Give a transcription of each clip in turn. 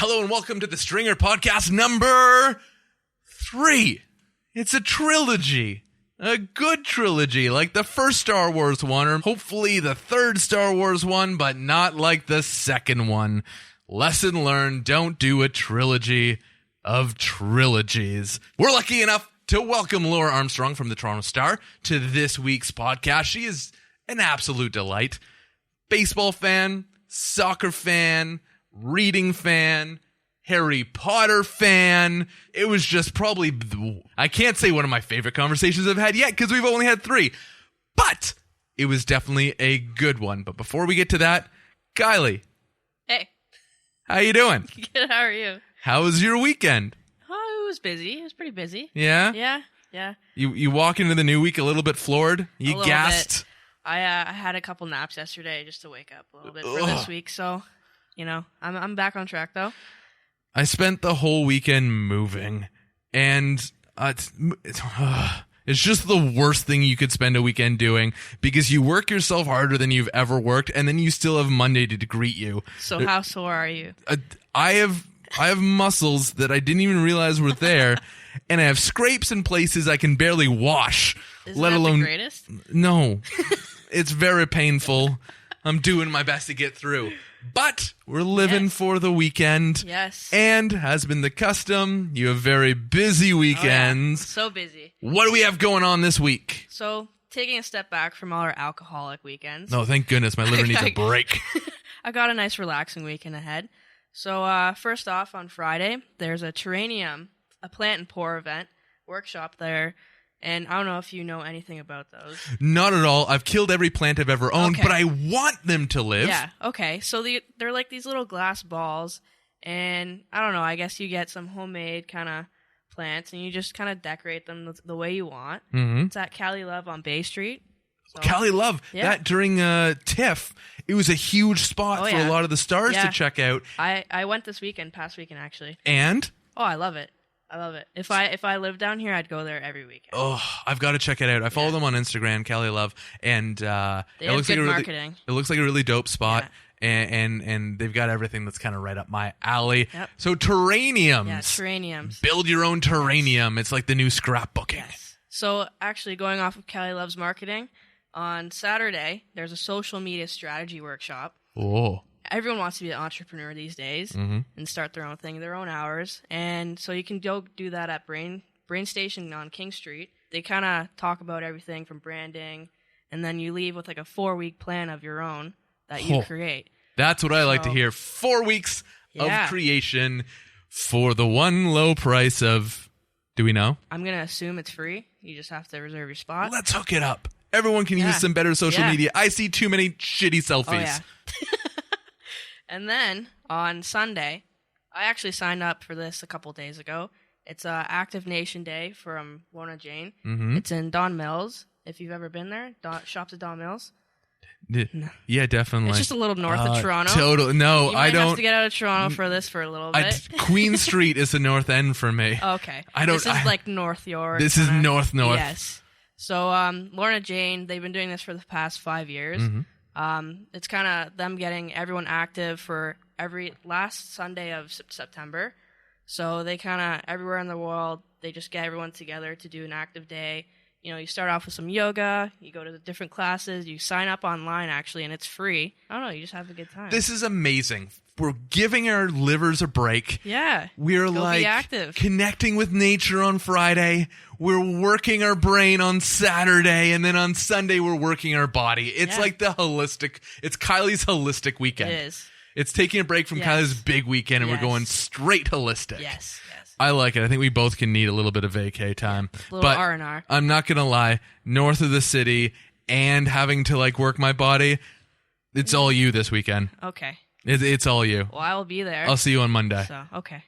Hello and welcome to the Stringer Podcast number 3. It's a trilogy. A good trilogy, like the first Star Wars one, or hopefully the third Star Wars one, but not like the second one. Lesson learned, don't do a trilogy of trilogies. We're lucky enough to welcome Laura Armstrong from the Toronto Star to this week's podcast. She is an absolute delight. Baseball fan, soccer fan, reading fan, Harry Potter fan. It was just probably, I can't say one of my favorite conversations I've had yet because we've only had 3. But it was definitely a good one. But before we get to that, Kylie. Hey. How you doing? Good, how are you? How was your weekend? Oh, it was busy. It was pretty busy. Yeah? Yeah. You walk into the new week a little bit floored? You gassed? I had a couple naps yesterday just to wake up a little bit for this week. So, I'm back on track though. I spent the whole weekend moving, and it's just the worst thing you could spend a weekend doing because you work yourself harder than you've ever worked, and then you still have Monday to greet you. So how sore are you? I have muscles that I didn't even realize were there, and I have scrapes in places I can barely wash. Isn't let that alone the greatest? No, it's very painful. I'm doing my best to get through. But we're living for the weekend. Yes. And has been the custom, you have very busy weekends. Oh, yeah. So busy. What do we have going on this week? So, taking a step back from all our alcoholic weekends. No, thank goodness. My liver needs a break. I got a nice relaxing weekend ahead. So, first off, on Friday, there's a Terranium, a plant and pour event, workshop there. And I don't know if you know anything about those. Not at all. I've killed every plant I've ever owned, but I want them to live. Yeah, okay. So they're like these little glass balls, and I don't know, I guess you get some homemade kind of plants, and you just kind of decorate them the way you want. Mm-hmm. It's at Cali Love on Bay Street. So, Cali Love. Yeah. That during TIFF, it was a huge spot for a lot of the stars to check out. I went this past weekend actually. And? Oh, I love it. I love it. If I lived down here, I'd go there every weekend. Oh, I've got to check it out. I follow them on Instagram, Cali Love, and they have good marketing. It looks like a really dope spot, and they've got everything that's kind of right up my alley. Yep. So terraniums. Yeah, terraniums. Build your own terranium. It's like the new scrapbooking. Yes. So actually, going off of Cali Love's marketing, on Saturday there's a social media strategy workshop. Oh. Everyone wants to be an entrepreneur these days and start their own thing, their own hours. And so you can go do that at Brain Station on King Street. They kind of talk about everything from branding, and then you leave with like a 4-week plan of your own that you create. That's what I like to hear. 4 weeks of creation for the one low price of, do we know? I'm going to assume it's free. You just have to reserve your spot. Let's hook it up. Everyone can use some better social media. I see too many shitty selfies. Oh, yeah. And then, on Sunday, I actually signed up for this a couple days ago. It's Active Nation Day from Lorna Jane. Mm-hmm. It's in Don Mills, if you've ever been there. Shops at Don Mills. Yeah, definitely. It's just a little north of Toronto. Totally. No, I don't have to get out of Toronto for this for a little bit. Queen Street is the north end for me. Okay. This is like North York. This is north. Yes. So, Lorna Jane, they've been doing this for the past 5 years. Mm-hmm. It's kind of them getting everyone active for every last Sunday of September. So they kind of, everywhere in the world, they just get everyone together to do an active day. You start off with some yoga, you go to the different classes, you sign up online actually, and it's free. I don't know, you just have a good time. This is amazing. We're giving our livers a break. Yeah. We're be active. Connecting with nature on Friday. We're working our brain on Saturday, and then on Sunday we're working our body. It's like it's Kylie's holistic weekend. It is. It's taking a break from Kylie's big weekend, and we're going straight holistic. Yes. I like it. I think we both can need a little bit of vacay time. A little R&R. I'm not going to lie. North of the city and having to work my body, it's all you this weekend. Okay. It's all you. Well, I will be there. I'll see you on Monday. So, okay.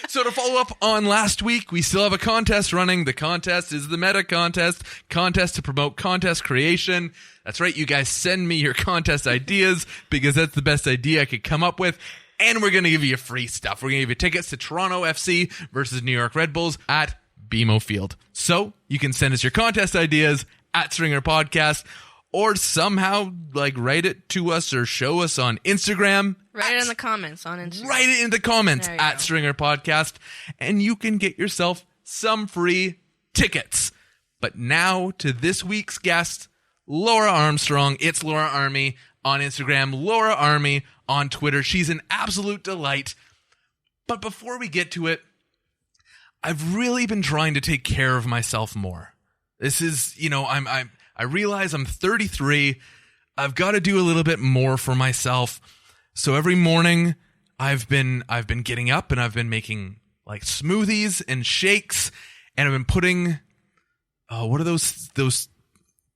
So to follow up on last week, we still have a contest running. The contest is the meta contest to promote contest creation. That's right. You guys send me your contest ideas because that's the best idea I could come up with. And we're going to give you free stuff. We're going to give you tickets to Toronto FC versus New York Red Bulls at BMO Field. So you can send us your contest ideas at Stringer Podcast, or somehow write it to us or show us on Instagram Write it in the comments on Instagram. Write it in the comments There you at go. Stringer Podcast, and you can get yourself some free tickets. But now to this week's guest, Laura Armstrong. It's Laura Army on Instagram, Laura Army on Twitter. She's an absolute delight. But before we get to it, I've really been trying to take care of myself more. This is, I realize I'm 33. I've got to do a little bit more for myself. So every morning I've been getting up and I've been making like smoothies and shakes, and I've been putting what are those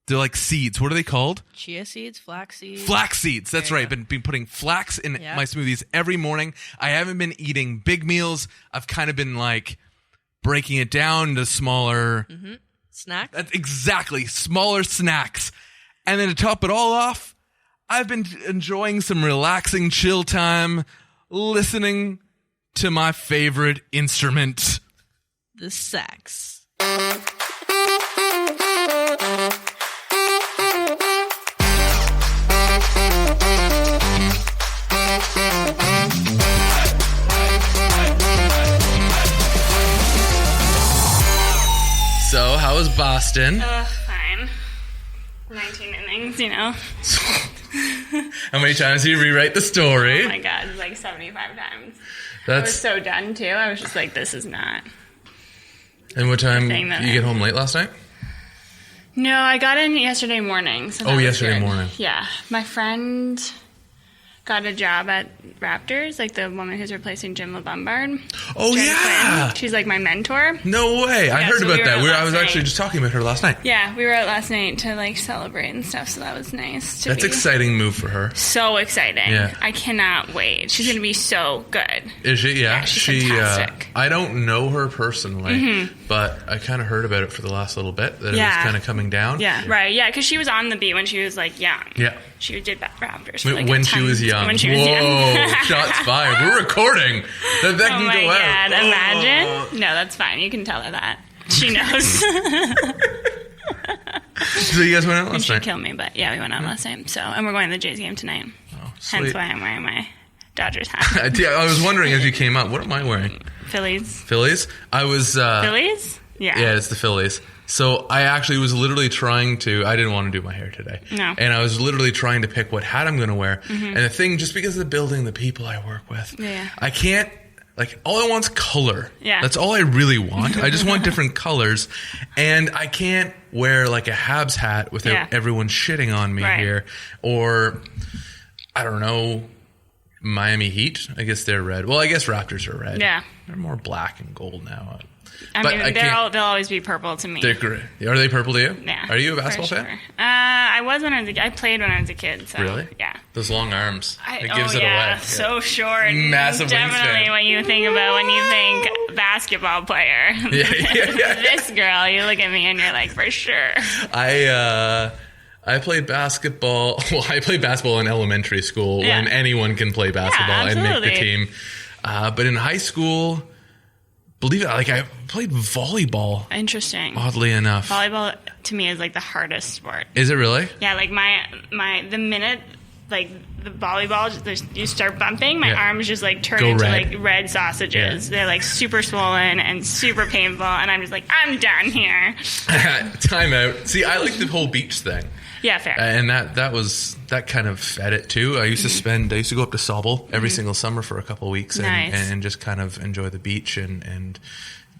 they're like seeds. What are they called? Chia seeds, flax seeds. Flax seeds. That's right. I've been putting flax in my smoothies every morning. I haven't been eating big meals. I've kind of been like breaking it down into smaller Snacks? Exactly. Smaller snacks. And then to top it all off, I've been enjoying some relaxing chill time, listening to my favorite instrument. The sax. So, how was Boston? Fine. 19 innings, How many times did you rewrite the story? Oh my god, like 75 times. I That's was so done too. I was just like, this is not. And what time thing did that you get home late last night? No, I got in yesterday morning. So that was yesterday good. morning. Yeah. My friend got a job at Raptors, like the woman who's replacing Jim LeBombard. Oh, Jen yeah. Quinn. She's like my mentor. No way. I Yeah, heard so about we were that. out I was last actually night. just talking about her last night. Yeah, we were out last night to like celebrate and stuff, so that was nice. That's exciting move for her. So exciting. Yeah. I cannot wait. She's going to be so good. Is she? Yeah. she's fantastic. I don't know her personally, but I kind of heard about it for the last little bit, that it was Yeah. kind of coming down. Yeah, right. Yeah, because she was on the beat when she was like young. Yeah. She did Raptors for, like, When a she ton- was young. When she was Whoa, young. shots fired. We're recording. That Oh can my go out. god! Imagine. No, that's fine. You can tell her that. She knows. So you guys went out last She'd night? kill me, but yeah, we went out last night. So, and we're going to the Jays game tonight. Oh, Hence sweet. why I'm wearing my Dodgers hat. Yeah, I was wondering as you came up, what am I wearing? Phillies. Phillies? I was... Phillies? Yeah. Yeah, it's the Phillies. So I actually was literally trying to... I didn't want to do my hair today. No. And I was literally trying to pick what hat I'm going to wear. And the thing, just because of the building, the people I work with, Yeah. I can't... Like, all I want's color. Yeah. That's all I really want. I just want different colors. And I can't wear, like, a Habs hat without Yeah. everyone shitting on me Right. here. Or, I don't know, Miami Heat. I guess they're red. Well, I guess Raptors are red. Yeah. They're more black and gold now. I But mean, I can't- they'll always be purple to me. They're great. Are they purple to you? Yeah. Are you a for basketball sure. fan? I was when I was I played when I was a kid. So, Really? Yeah. Those long arms. It gives oh, it yeah, away. so short. Massive Definitely wingspan. what you think about when you think basketball player. Yeah. This girl, you look at me and you're like, for sure. I played basketball. Well, I played basketball in elementary school Yeah. when anyone can play basketball and make the absolutely. team. But in high school, believe it, like I played volleyball. Interesting. Oddly enough, Volleyball to me is like the hardest sport. is it really? Yeah, like the minute like the volleyball, you start bumping, my Yeah. arms just like turn Go into red. like red sausages. Yeah. They're like super swollen and super painful, and I'm just like, I'm done here. Time out. See, I like the whole beach thing. Yeah, fair. And that kind of fed it too. I used to go up to Sobel every single summer for a couple of weeks and, Nice. and just kind of enjoy the beach and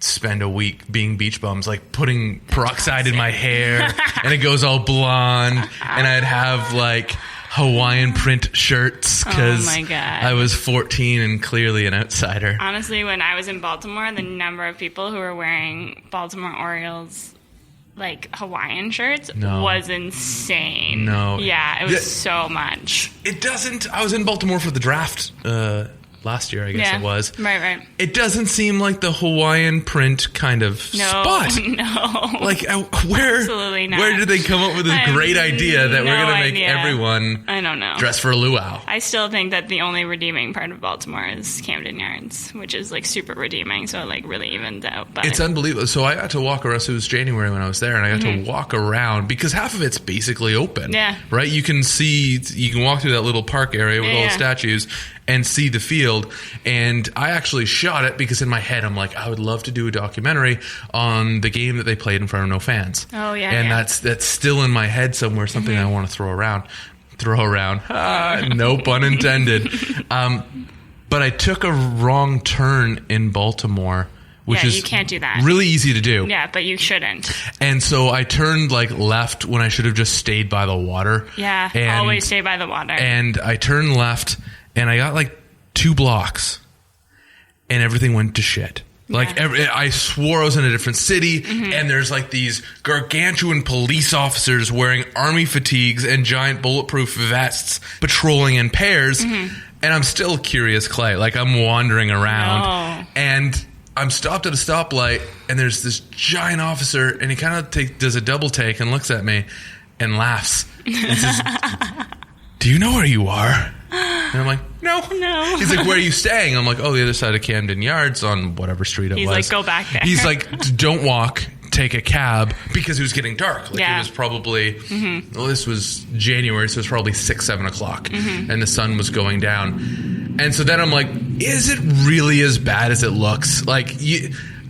spend a week being beach bums, like putting peroxide in my hair and it goes all blonde, and I'd have like Hawaiian print shirts because Oh my God. I was 14 and clearly an outsider. Honestly, when I was in Baltimore, the number of people who were wearing Baltimore Orioles like Hawaiian shirts No. was insane. No. Yeah, it was Yeah. so much. It doesn't. I was in Baltimore for the draft last year, I guess it was. Right. It doesn't seem like the Hawaiian print kind of spot. No. Like, where? Absolutely not. Where did they come up with this great idea that we're going to make everyone I don't know. dress for a luau? I still think that the only redeeming part of Baltimore is Camden Yards, which is like super redeeming, so it like really evens out. But It's unbelievable. So I got to walk around. So it was January when I was there, and I got to walk around because half of it's basically open. Yeah. Right? You can walk through that little park area with all the statues and see the field. And I actually shot it because in my head I'm like, I would love to do a documentary on the game that they played in front of no fans. Oh yeah. And that's still in my head somewhere, something I want to throw around. No pun intended. But I took a wrong turn in Baltimore, which is you can't do that. Really easy to do. Yeah, but you shouldn't. And so I turned like left when I should have just stayed by the water. Yeah, always stay by the water. And I turned left and I got like 2 blocks and everything went to shit. Like I swore I was in a different city, and there's like these gargantuan police officers wearing army fatigues and giant bulletproof vests patrolling in pairs. And I'm still curious, Clay. Like I'm wandering around and I'm stopped at a stoplight and there's this giant officer and he kind of does a double take and looks at me and laughs and says, "Do you know where you are?" And I'm like, no. He's like, "Where are you staying?" I'm like, "Oh, the other side of Camden Yards on whatever street it was." He's like, "Go back there." He's like, "Don't walk, take a cab," because it was getting dark. Like it was probably, well, this was January, so it was probably 6-7 o'clock and the sun was going down. And so then I'm like, is it really as bad as it looks? Like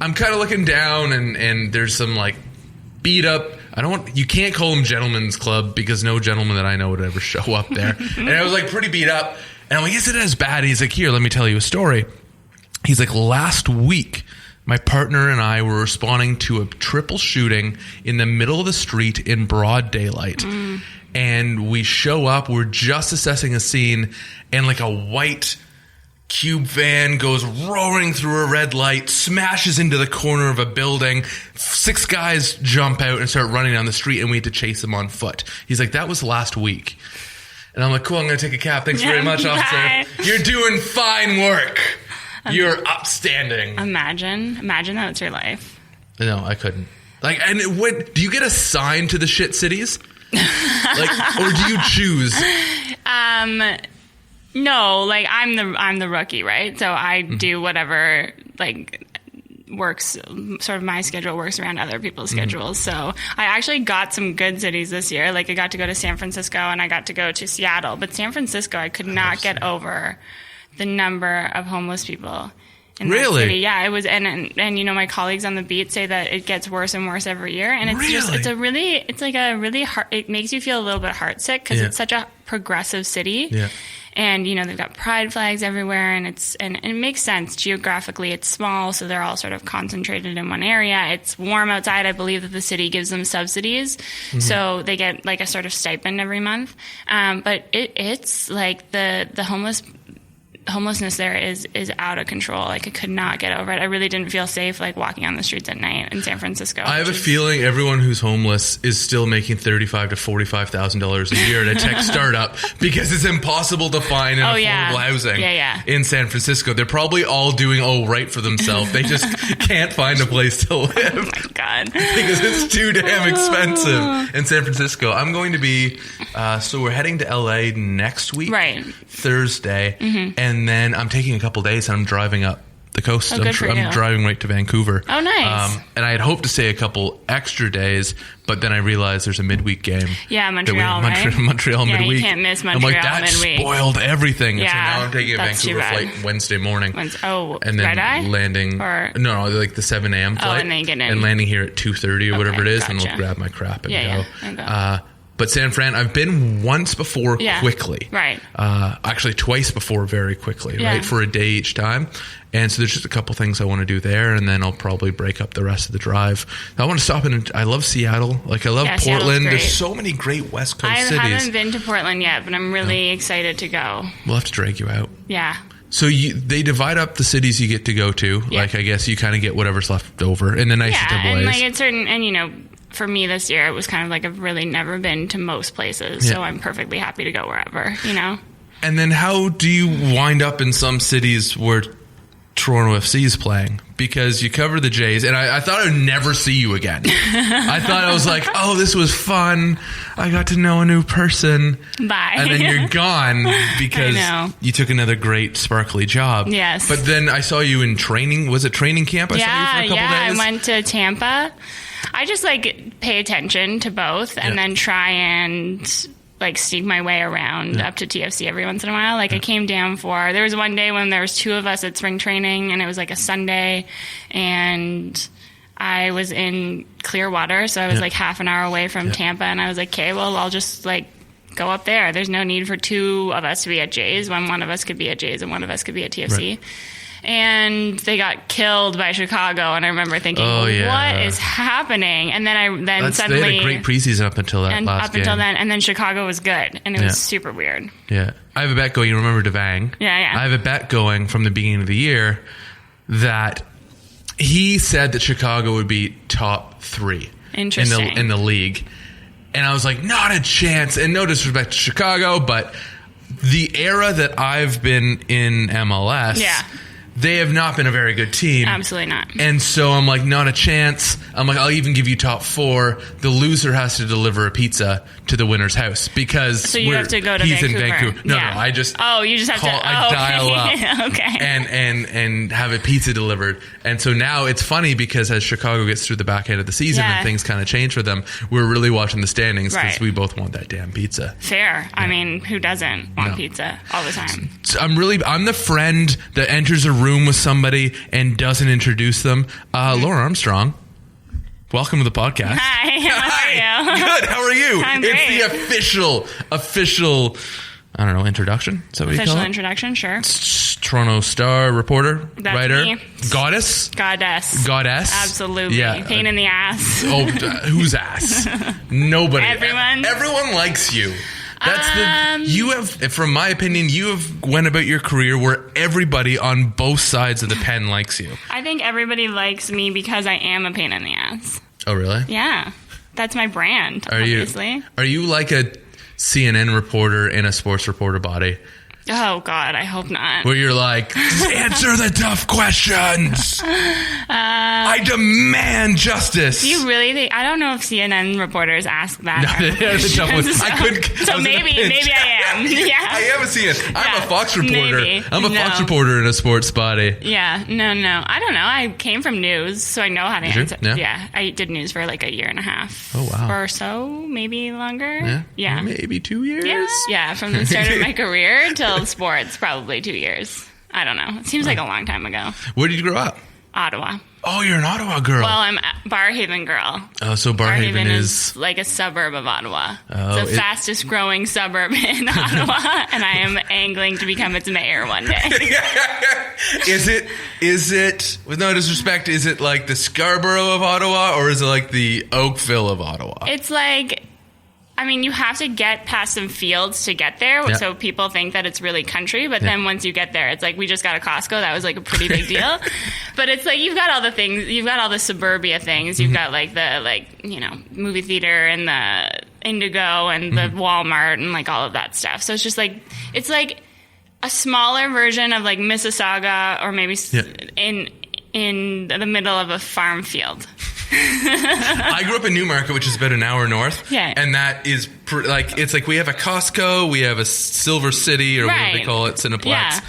I'm kind of looking down and there's some like beat up, you can't call them gentlemen's club because no gentleman that I know would ever show up there. And I was like pretty beat up. And I'm like, is it as bad? And he's like, "Here, let me tell you a story." He's like, "Last week, my partner and I were responding to a triple shooting in the middle of the street in broad daylight. And we show up, we're just assessing a scene, and like a white cube van goes roaring through a red light, smashes into the corner of a building. 6 guys jump out and start running down the street, and we had to chase them on foot." He's like, "That was last week." And I'm like, "Cool, I'm going to take a cab. Thanks very much, officer. Bye. You're doing fine work. You're upstanding." Imagine that's your life. No, I couldn't. Like, and do you get assigned to the shit cities? Like, or do you choose? No, like I'm the rookie, right? So I do whatever like works, sort of my schedule works around other people's schedules. So I actually got some good cities this year. Like I got to go to San Francisco and I got to go to Seattle. But San Francisco, I could not get over the number of homeless people in that city. Yeah, it was, and you know, my colleagues on the beat say that it gets worse and worse every year. And it's it's like a really hard, it makes you feel a little bit heartsick because it's such a progressive city. Yeah. And, you know, they've got pride flags everywhere, and it makes sense. Geographically, it's small, so they're all sort of concentrated in one area. It's warm outside. I believe that the city gives them subsidies, so they get like a sort of stipend every month. But it's like the homelessness there is out of control. Like I could not get over it. I really didn't feel safe like walking on the streets at night in San Francisco. I have a feeling everyone who's homeless is still making $35,000 to $45,000 a year at a tech startup because it's impossible to find affordable housing in San Francisco. They're probably all doing right for themselves. They just can't find a place to live. Oh my God. Because it's too damn expensive in San Francisco. I'm going to be, so we're heading to LA next week. Right. Thursday. And then I'm taking a couple days and I'm driving up the coast. I'm driving right to Vancouver. Oh, nice. And I had hoped to stay a couple extra days, but then I realized there's a midweek game. Yeah, Montreal, right? Montreal midweek. You can't miss Montreal midweek. I'm like, that spoiled everything. Yeah, so now I'm taking a Vancouver flight Wednesday morning. And then landing. No, like the 7 a.m. flight. And then you get in. And landing here at 2:30 or whatever it is, and I'll grab my crap and go. But San Fran, I've been once before quickly. Right. Actually, twice before very quickly, right? For a day each time. And so there's just a couple things I want to do there, and then I'll probably break up the rest of the drive. I want to stop in. I love Seattle. Like, I love Portland. There's so many great West Coast cities. I haven't been to Portland yet, but I'm really excited to go. We'll have to drag you out. Yeah. So they divide up the cities you get to go to. Yeah. Like, I guess you kind of get whatever's left over in the nicest of ways. And like it's certain, and you know, for me this year, it was kind of like I've really never been to most places, so I'm perfectly happy to go wherever, you know? And then how do you wind up in some cities where Toronto FC is playing? Because you cover the Jays, and I thought I'd never see you again. I thought I was like, oh, this was fun. I got to know a new person. Bye. And then you're gone because you took another great sparkly job. Yes. But then I saw you in training. Was it training camp? I saw you for a couple days. I went to Tampa. I just like pay attention to both and then try and like sneak my way around up to TFC every once in a while. Like I came down there was one day when there was 2 of us at spring training, and it was like a Sunday, and I was in Clearwater, so I was like half an hour away from Tampa, and I was like, okay, well, I'll just like go up there. There's no need for 2 of us to be at Jays when one of us could be at Jays and one of us could be at TFC. Right. And they got killed by Chicago, and I remember thinking, what is happening? And then suddenly they had a great preseason up until that last game. Until then, and then Chicago was good, and it was super weird. Yeah, I have a bet going. You remember Devang? Yeah. I have a bet going from the beginning of the year that he said that Chicago would be top 3 in the league, and I was like, not a chance. And no disrespect to Chicago, but the era that I've been in MLS, they have not been a very good team. Absolutely not. And so I'm like, not a chance. I'm like, I'll even give you top 4. The loser has to deliver a pizza to the winner's house because so you have to go to he's Vancouver. in Vancouver. No, I just you just have to dial up okay. and have a pizza delivered. And so now it's funny because as Chicago gets through the back end of the season and things kind of change for them, we're really watching the standings because we both want that damn pizza. Fair. I mean, who doesn't want pizza all the time? So I'm the friend that enters a room with somebody and doesn't introduce them. Laura Armstrong, welcome to the podcast. Hi, how are you? Good, how are you? I'm great. It's the official, I don't know, introduction? Is that what you call it? Official introduction, sure. Toronto Star reporter, writer, me. Goddess. Absolutely. Yeah. Pain in the ass. Whose ass? Nobody. Everyone likes you. You have, from my opinion, you have went about your career where everybody on both sides of the pen likes you. I think everybody likes me because I am a pain in the ass. Oh, really? Yeah. That's my brand, obviously. Are you like a CNN reporter in a sports reporter body? Oh, God, I hope not. Where you're like, answer the tough questions. I demand justice. Do you really think? I don't know if CNN reporters ask that. No, the tough ones. I couldn't. So maybe I am. Yeah. I am a CNN. I'm a Fox reporter. Maybe. I'm a Fox reporter in a sports body. Yeah. No. I don't know. I came from news, so I know how to answer. Yeah. I did news for like a year and a half. Oh, wow. Or so, maybe longer. Yeah. Maybe 2 years. Yeah. From the start of my career till sports, probably 2 years. I don't know. It seems like a long time ago. Where did you grow up? Ottawa. Oh, you're an Ottawa girl. Well, I'm a Barrhaven girl. Oh, so Barrhaven is like a suburb of Ottawa. Oh, it's the fastest growing suburb in Ottawa, and I am angling to become its mayor one day. Is it, with no disrespect, is it like the Scarborough of Ottawa, or is it like the Oakville of Ottawa? It's like, I mean, you have to get past some fields to get there, so people think that it's really country, but then once you get there, it's like, we just got a Costco, that was like a pretty big deal. But it's like, you've got all the things, you've got all the suburbia things, you've got like the, movie theater and the Indigo and the Walmart and like all of that stuff. So it's just like, it's like a smaller version of like Mississauga, or maybe in the middle of a farm field. I grew up in Newmarket, which is about an hour north. Yeah. And that is it's like we have a Costco, we have a Silver City, or whatever they call it, Cineplex. Yeah.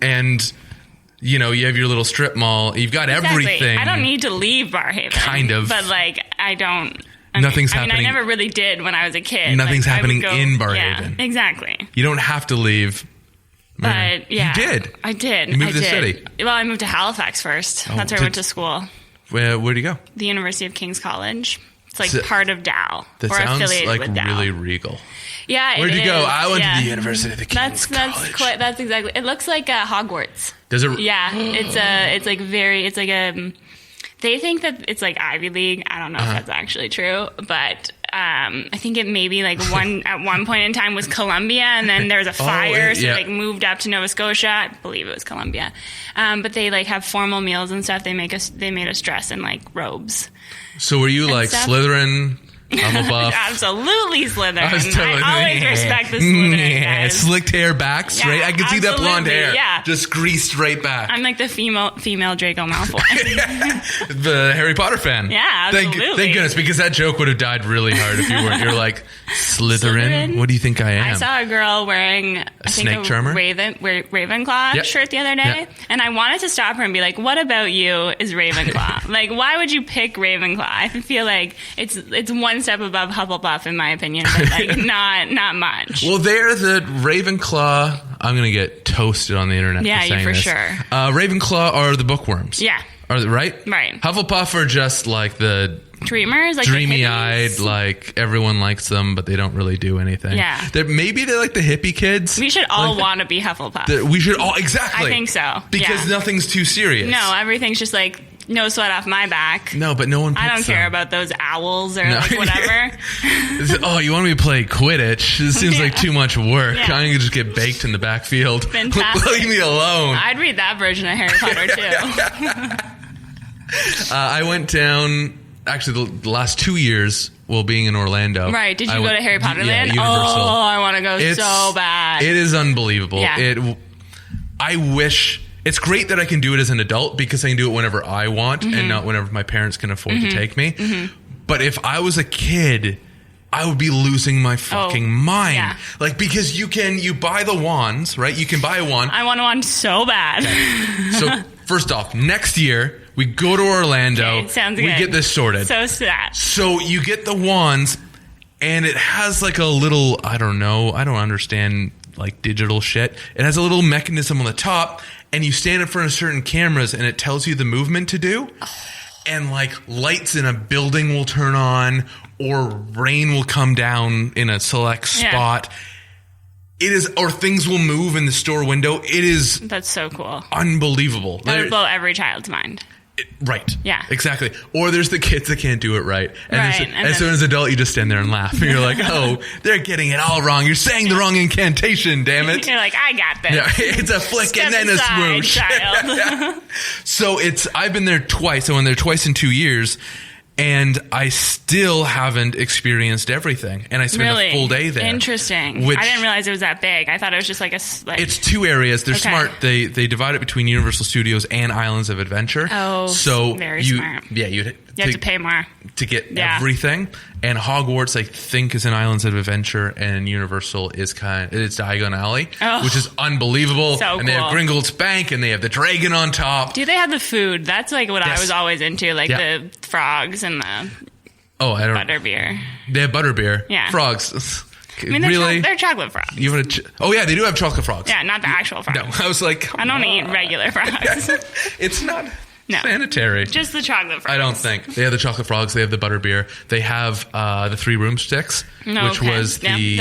And, you have your little strip mall. You've got everything. I don't need to leave Barrhaven. Kind of. But, like, I don't. Nothing's happening. I never really did when I was a kid. Nothing's happening in Barrhaven. Yeah, exactly. You don't have to leave. But, yeah. You did. I did. You moved to the city. Well, I moved to Halifax first. That's where I went to school. Where'd you go? The University of King's College. It's like part of Dow. That or sounds affiliated like with Dow. really regal. Yeah, Where'd you go? I went to the University of the King's College. That's exactly. It looks like Hogwarts. Does it? Yeah, they think that it's like Ivy League. I don't know if that's actually true, but I think it maybe like at one point in time was Columbia, and then there was a fire, so they moved up to Nova Scotia. I believe it was Columbia, but they like have formal meals and stuff. They made us dress in like robes. So were you like stuff. Slytherin, Hufflepuff. Absolutely Slytherin. I always respect the Slytherin guys. Slicked hair back straight. Yeah, I can see that blonde hair. Yeah. Just greased straight back. I'm like the female Draco Malfoy. The Harry Potter fan. Yeah, absolutely. Thank goodness, because that joke would have died really hard if you weren't. You're like, Slytherin? What do you think I am? I saw a girl wearing a snake charmer? Ravenclaw shirt the other day, and I wanted to stop her and be like, what about you is Ravenclaw? Like, why would you pick Ravenclaw? I feel like it's one step above Hufflepuff in my opinion, but like not much. Well, they're the Ravenclaw. I'm going to get toasted on the internet for saying for this. sure. Ravenclaw are the bookworms. Yeah. Are they, right? Right. Hufflepuff are just like the dreamers, like dreamy-eyed, like everyone likes them, but they don't really do anything. Yeah. Maybe they're like the hippie kids. We should all want to be Hufflepuff. We should all, exactly. I think so. Because nothing's too serious. No, everything's just like, no sweat off my back. No, but no one I don't care them. about those owls or like whatever. Oh, you want me to play Quidditch? This seems like too much work. Yeah. I can just get baked in the backfield. Fantastic. Leave me alone. I'd read that version of Harry Potter too. I went down, actually, the last 2 years while being in Orlando. Right. Did you go to Harry Potter Land? Universal. Oh, I want to go so bad. It is unbelievable. Yeah. I wish... It's great that I can do it as an adult because I can do it whenever I want and not whenever my parents can afford to take me. But if I was a kid, I would be losing my fucking mind. Yeah. Like, because you buy the wands, right? You can buy a wand. I want a wand so bad. Okay. So, first off, next year, we go to Orlando. Okay, sounds we good. get this sorted. So sad. So, you get the wands, and it has like a little, I don't know, I don't understand like digital shit. It has a little mechanism on the top, and you stand in front of certain cameras, and it tells you the movement to do. And like lights in a building will turn on, or rain will come down in a select spot. It is, or things will move in the store window. It is. That's so cool. Unbelievable. That would blow every child's mind. Right. Yeah. Exactly. Or there's the kids that can't do it right. And right. as soon as an adult, you just stand there and laugh. And you're like, oh, they're getting it all wrong. You're saying the wrong incantation, damn it. You're like, I got this. Yeah, it's a flick Step and then a swoosh. Child. So I've been there twice. I went there twice in 2 years. And I still haven't experienced everything. And I spent a full day there. Interesting. I didn't realize it was that big. I thought it was just like it's 2 areas. They're smart. They divide it between Universal Studios and Islands of Adventure. Oh, so very smart. Yeah, you have to pay more to get everything. And Hogwarts, I think, is in Islands of Adventure, and Universal is it's Diagon Alley, which is unbelievable. So and they have Gringotts Bank, and they have the dragon on top. Do they have the food? That's like what I was always into, like the frogs and the butterbeer. They have butterbeer. Yeah. Frogs. I mean, they're chocolate frogs. You want they do have chocolate frogs. Yeah, not the actual frogs. No, I was like, I don't eat regular frogs. It's not sanitary. Just the chocolate frogs. I don't think. They have the chocolate frogs. They have the butterbeer. They have the 3 Room Sticks, which was the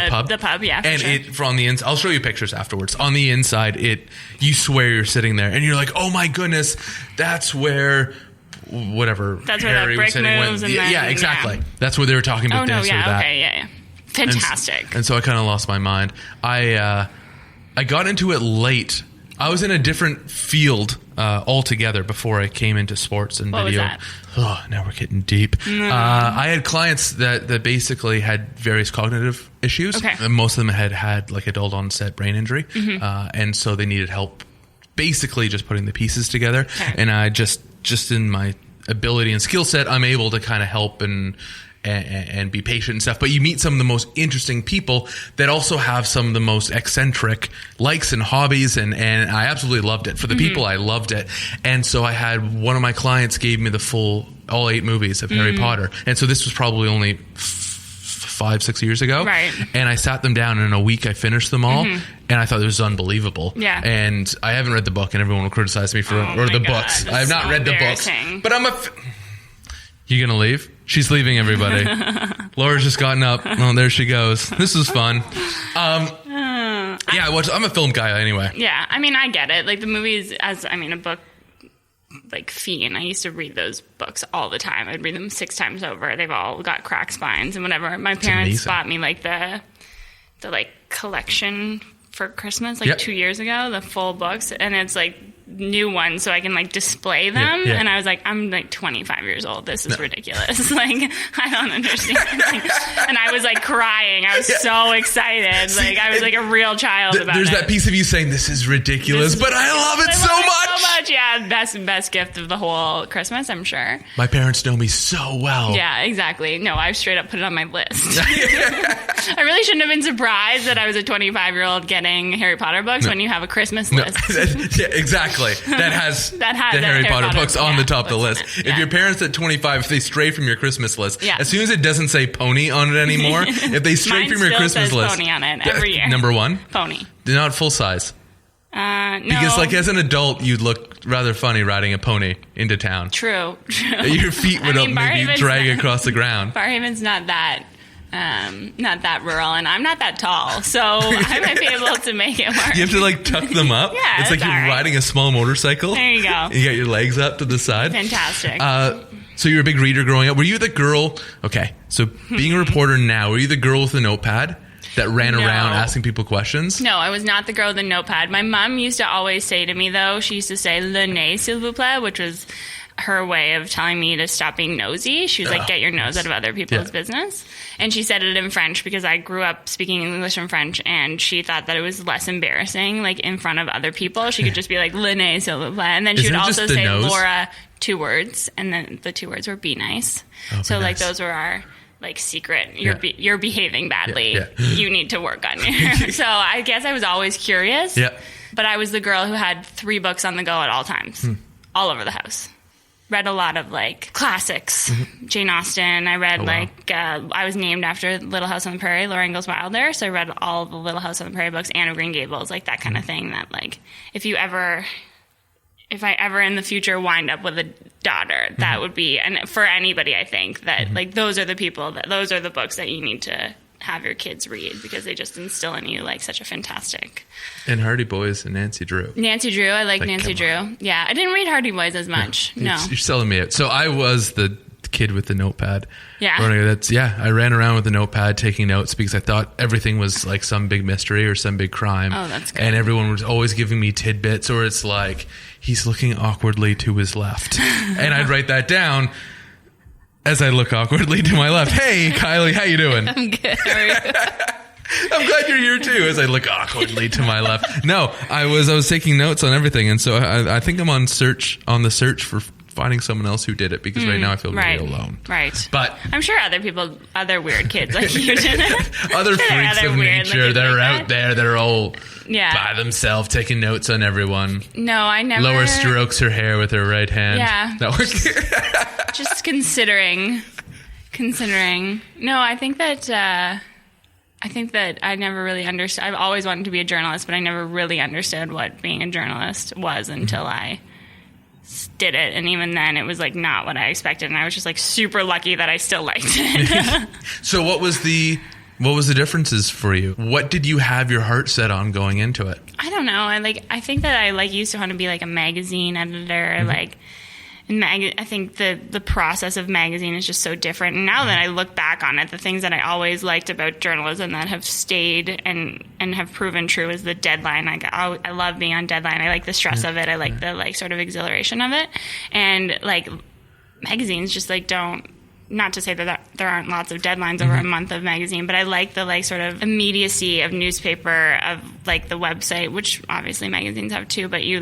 pub. The pub, yeah. And from the inside, I'll show you pictures afterwards. On the inside, you swear you're sitting there, and you're like, oh my goodness, that's where... whatever. That's where that brick moves. Yeah, exactly. That's where they were talking about this or that. Okay, yeah. Fantastic. And so I kind of lost my mind. I got into it late. I was in a different field altogether before I came into sports and video. What was that? Oh, now we're getting deep. I had clients that basically had various cognitive issues. Okay. And most of them had like adult onset brain injury. And so they needed help basically just putting the pieces together. Okay. And I just in my ability and skill set, I'm able to kind of help and be patient and stuff. But you meet some of the most interesting people that also have some of the most eccentric likes and hobbies. And I absolutely loved it. For the people, I loved it. And so I had one of my clients gave me the full, all 8 movies of Harry Potter. And so this was probably only 5-6 years ago. Right. And I sat them down, and in a week I finished them all. And I thought it was unbelievable. Yeah. And I haven't read the book, and everyone will criticize me for the books. I have not read the books. But you gonna leave? She's leaving, everybody. Laura's just gotten up. Oh, there she goes. This is fun. I'm a film guy anyway. Yeah, I mean, I get it. Like the movies, a book like Fiend. I used to read those books all the time. I'd read them 6 times over. They've all got cracked spines and whatever. My parents bought me like the like collection for Christmas 2 years ago, the full books, and it's like new ones so I can like display them. Yeah. And I was like, I'm like 25 years old. This is ridiculous. Like, I don't understand. And I was like crying. I was so excited. See, like I was like a real child about there's it. that piece of you saying, this is ridiculous, but I love it so much. Yeah. Best gift of the whole Christmas, I'm sure. My parents know me so well. Yeah, exactly. No, I've straight up put it on my list. I really shouldn't have been surprised that I was a 25-year-old getting Harry Potter books when you have a Christmas list. Yeah, exactly. That has the Harry Potter books on the top of the list. If your parents at 25, if they stray from your Christmas list, as soon as it doesn't say pony on it anymore, if they stray from your Christmas list, pony on it every year. Number one, pony. They're not full size. No. Because like as an adult, you'd look rather funny riding a pony into town. True. Your feet would maybe drag across the ground. Barhaven's not that rural, and I'm not that tall, so I might be able to make it work. You have to like tuck them up. Yeah, it's like you're riding a small motorcycle. There you go. You got your legs up to the side. Fantastic. So you were a big reader growing up. Were you the girl? Okay, so being a reporter now, were you the girl with the notepad that ran around asking people questions? No, I was not the girl with the notepad. My mom used to always say to me, though, she used to say, "Le nez, s'il vous plaît," which was her way of telling me to stop being nosy. She was like, get your nose out of other people's business. And she said it in French because I grew up speaking English and French, and she thought that it was less embarrassing, like in front of other people. She could just be like, "Le nez, s'il vous plaît." And then she would also say, nose? "Laura," 2 words. And then the 2 words were "be nice." So like those were our like secret. You're behaving badly. You need to work on your. So I guess I was always curious. Yeah. But I was the girl who had 3 books on the go at all times, all over the house. Read a lot of like classics, Jane Austen. I read I was named after Little House on the Prairie, Laura Ingalls Wilder, so I read all of the Little House on the Prairie books, Anne of Green Gables, like that kind of thing. That like if I ever in the future wind up with a daughter, that would be, and for anybody, I think that like those are the books that you need to have your kids read, because they just instill in you like such a fantastic. And Hardy Boys and Nancy Drew. I like Nancy Drew. Yeah, I didn't read Hardy Boys as much. No. You're selling me out. So I was the kid with the notepad. Yeah. I ran around with a notepad taking notes because I thought everything was like some big mystery or some big crime. Oh, that's good. And everyone was always giving me tidbits, or it's like, he's looking awkwardly to his left. And I'd write that down as I look awkwardly to my left. "Hey, Kylie, how you doing?" I'm good. How are you? I'm glad you're here too. As I look awkwardly to my left. No, I was taking notes on everything, and so I think I'm on the search for finding someone else who did it, because right now I feel really alone. Right. But I'm sure other weird kids like you did. Other freaks of nature that are out there that are all by themselves taking notes on everyone. No, I never. Lower strokes her hair with her right hand. Yeah. That was just considering. No, I think that I never really understood. I've always wanted to be a journalist, but I never really understood what being a journalist was until I did it. And even then, it was like not what I expected. And I was just like super lucky that I still liked it. So what was the differences for you? What did you have your heart set on going into it? I don't know. I think that I used to want to be like a magazine editor, I think the process of magazine is just so different. And now that I look back on it, the things that I always liked about journalism that have stayed and have proven true is the deadline. I love being on deadline. I like the stress of it. I like the like sort of exhilaration of it. And like magazines just like don't. Not to say that there aren't lots of deadlines over a month of magazine, but I like the like sort of immediacy of newspaper, of like the website, which obviously magazines have too, but you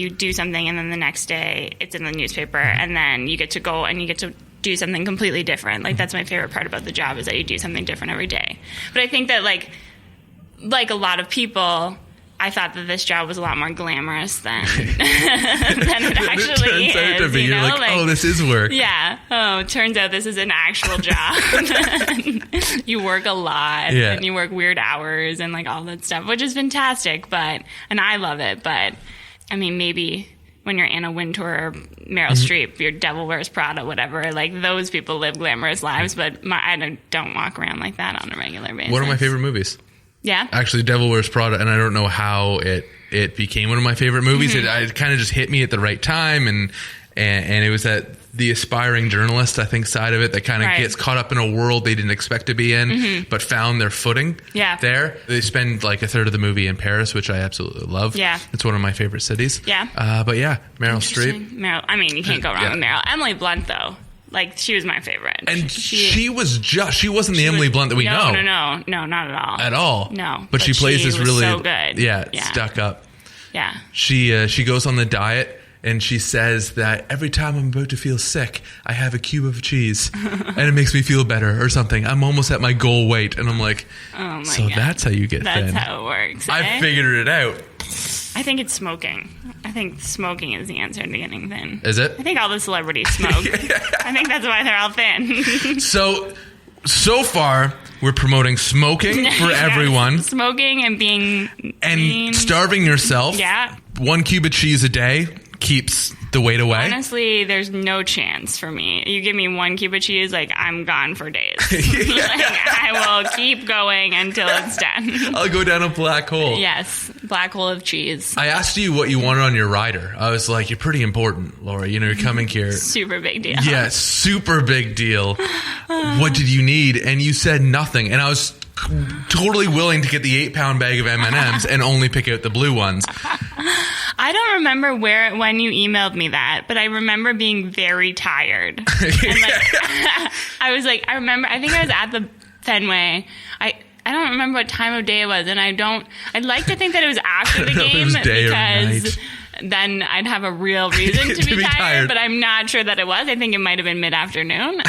do something and then the next day it's in the newspaper, and then you get to go and you get to do something completely different. Like that's my favorite part about the job, is that you do something different every day. But I think that like a lot of people, I thought that this job was a lot more glamorous than it actually is. Turns out to be. You know? You're like, oh, this is work. Yeah. Oh, it turns out this is an actual job. You work a lot, and you work weird hours and like all that stuff, which is fantastic. And I love it. But I mean, maybe when you're Anna Wintour or Meryl Streep, your Devil Wears Prada, whatever, like those people live glamorous lives. But I don't walk around like that on a regular basis. One of my favorite movies. Yeah. Actually, Devil Wears Prada, and I don't know how it became one of my favorite movies. It kind of just hit me at the right time, and it was that the aspiring journalist, I think, side of it that kind of gets caught up in a world they didn't expect to be in, but found their footing there. They spend like a third of the movie in Paris, which I absolutely love. Yeah. It's one of my favorite cities. Yeah. But yeah, Meryl Streep. I mean, you can't go wrong with Meryl. Emily Blunt, though. Like, she was my favorite. And she wasn't the Emily Blunt that we know. No, not at all. At all. No. But she plays this really so good. Stuck up. Yeah. She goes on the diet and she says that every time I'm about to feel sick, I have a cube of cheese and it makes me feel better or something. I'm almost at my goal weight. And I'm like, oh my so God. That's how you get thin. That's how it works. I figured it out. I think it's smoking. I think smoking is the answer to getting thin. Is it? I think all the celebrities smoke. I think that's why they're all thin. So far, we're promoting smoking for everyone. Smoking and being mean. Starving yourself. Yeah. 1 cube of cheese a day keeps the weight away. Honestly, there's no chance for me. You give me 1 cube of cheese, like, I'm gone for days. I will keep going until it's done. I'll go down a black hole. Yes, black hole of cheese. I asked you what you wanted on your rider. I was like, you're pretty important, Laura. You know, you're coming here. Super big deal. Yeah, super big deal. What did you need? And you said nothing. And I was totally willing to get the 8-pound bag of M&Ms and only pick out the blue ones. I don't remember when you emailed me that, but I remember being very tired. And I think I was at the Fenway. I don't remember what time of day it was, and I'd like to think that it was after the game because then I'd have a real reason to be tired, but I'm not sure that it was. I think it might have been mid-afternoon.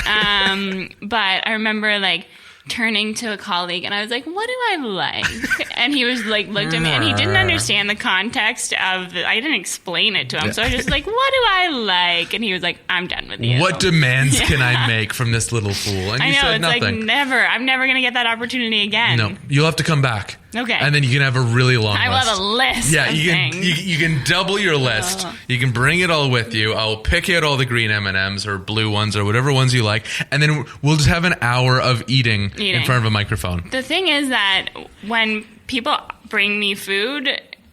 But I remember like turning to a colleague and I was like, what do I like? And he was like, looked at me and he didn't understand the context of I didn't explain it to him. So I was just like, what do I like? And he was like, I'm done with you. What demands can I make from this little fool? And I know, said it's nothing. like never. I'm never going to get that opportunity again. No, you'll have to come back. Okay. And then you can have a really long list. I will have a list. Yeah, of you can double your list. You can bring it all with you. I'll pick out all the green M&Ms or blue ones or whatever ones you like, and then we'll just have an hour of eating in front of a microphone. The thing is that when people bring me food,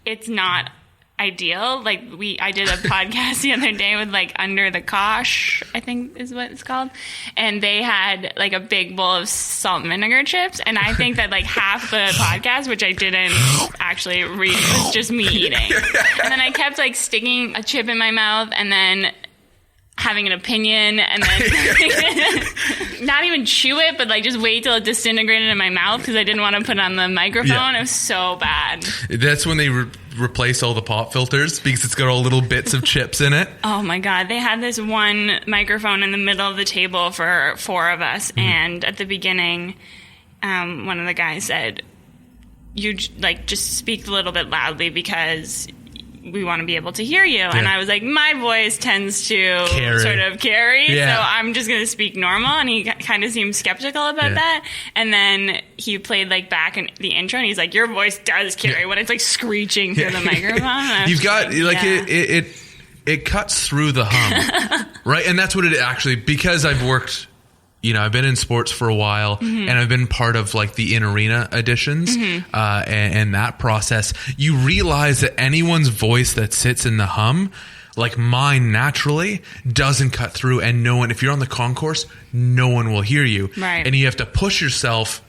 it's not ideal. Like I did a podcast the other day with like Under the Kosh, I think is what it's called, and they had like a big bowl of salt and vinegar chips, and I think that like half the podcast, which I didn't actually read, was just me eating, and then I kept like sticking a chip in my mouth and then having an opinion and then not even chew it, but like just wait till it disintegrated in my mouth because I didn't want to put it on the microphone. It was so bad. That's when they replace all the pop filters because it's got all little bits of chips in it. Oh my God. They had this one microphone in the middle of the table for 4 of us. And at the beginning, one of the guys said, you like just speak a little bit loudly because we want to be able to hear you. Yeah. And I was like, my voice tends to sort of carry, so I'm just going to speak normal. And he kind of seemed skeptical about that. And then he played like back in the intro and he's like, your voice does carry when it's like screeching through the microphone. You've got like it cuts through the hum, right? And that's what it actually, because I've worked, I've been in sports for a while and I've been part of like the in-arena editions and that process. You realize that anyone's voice that sits in the hum, like mine naturally, doesn't cut through, and no one, if you're on the concourse, no one will hear you. Right. And you have to push yourself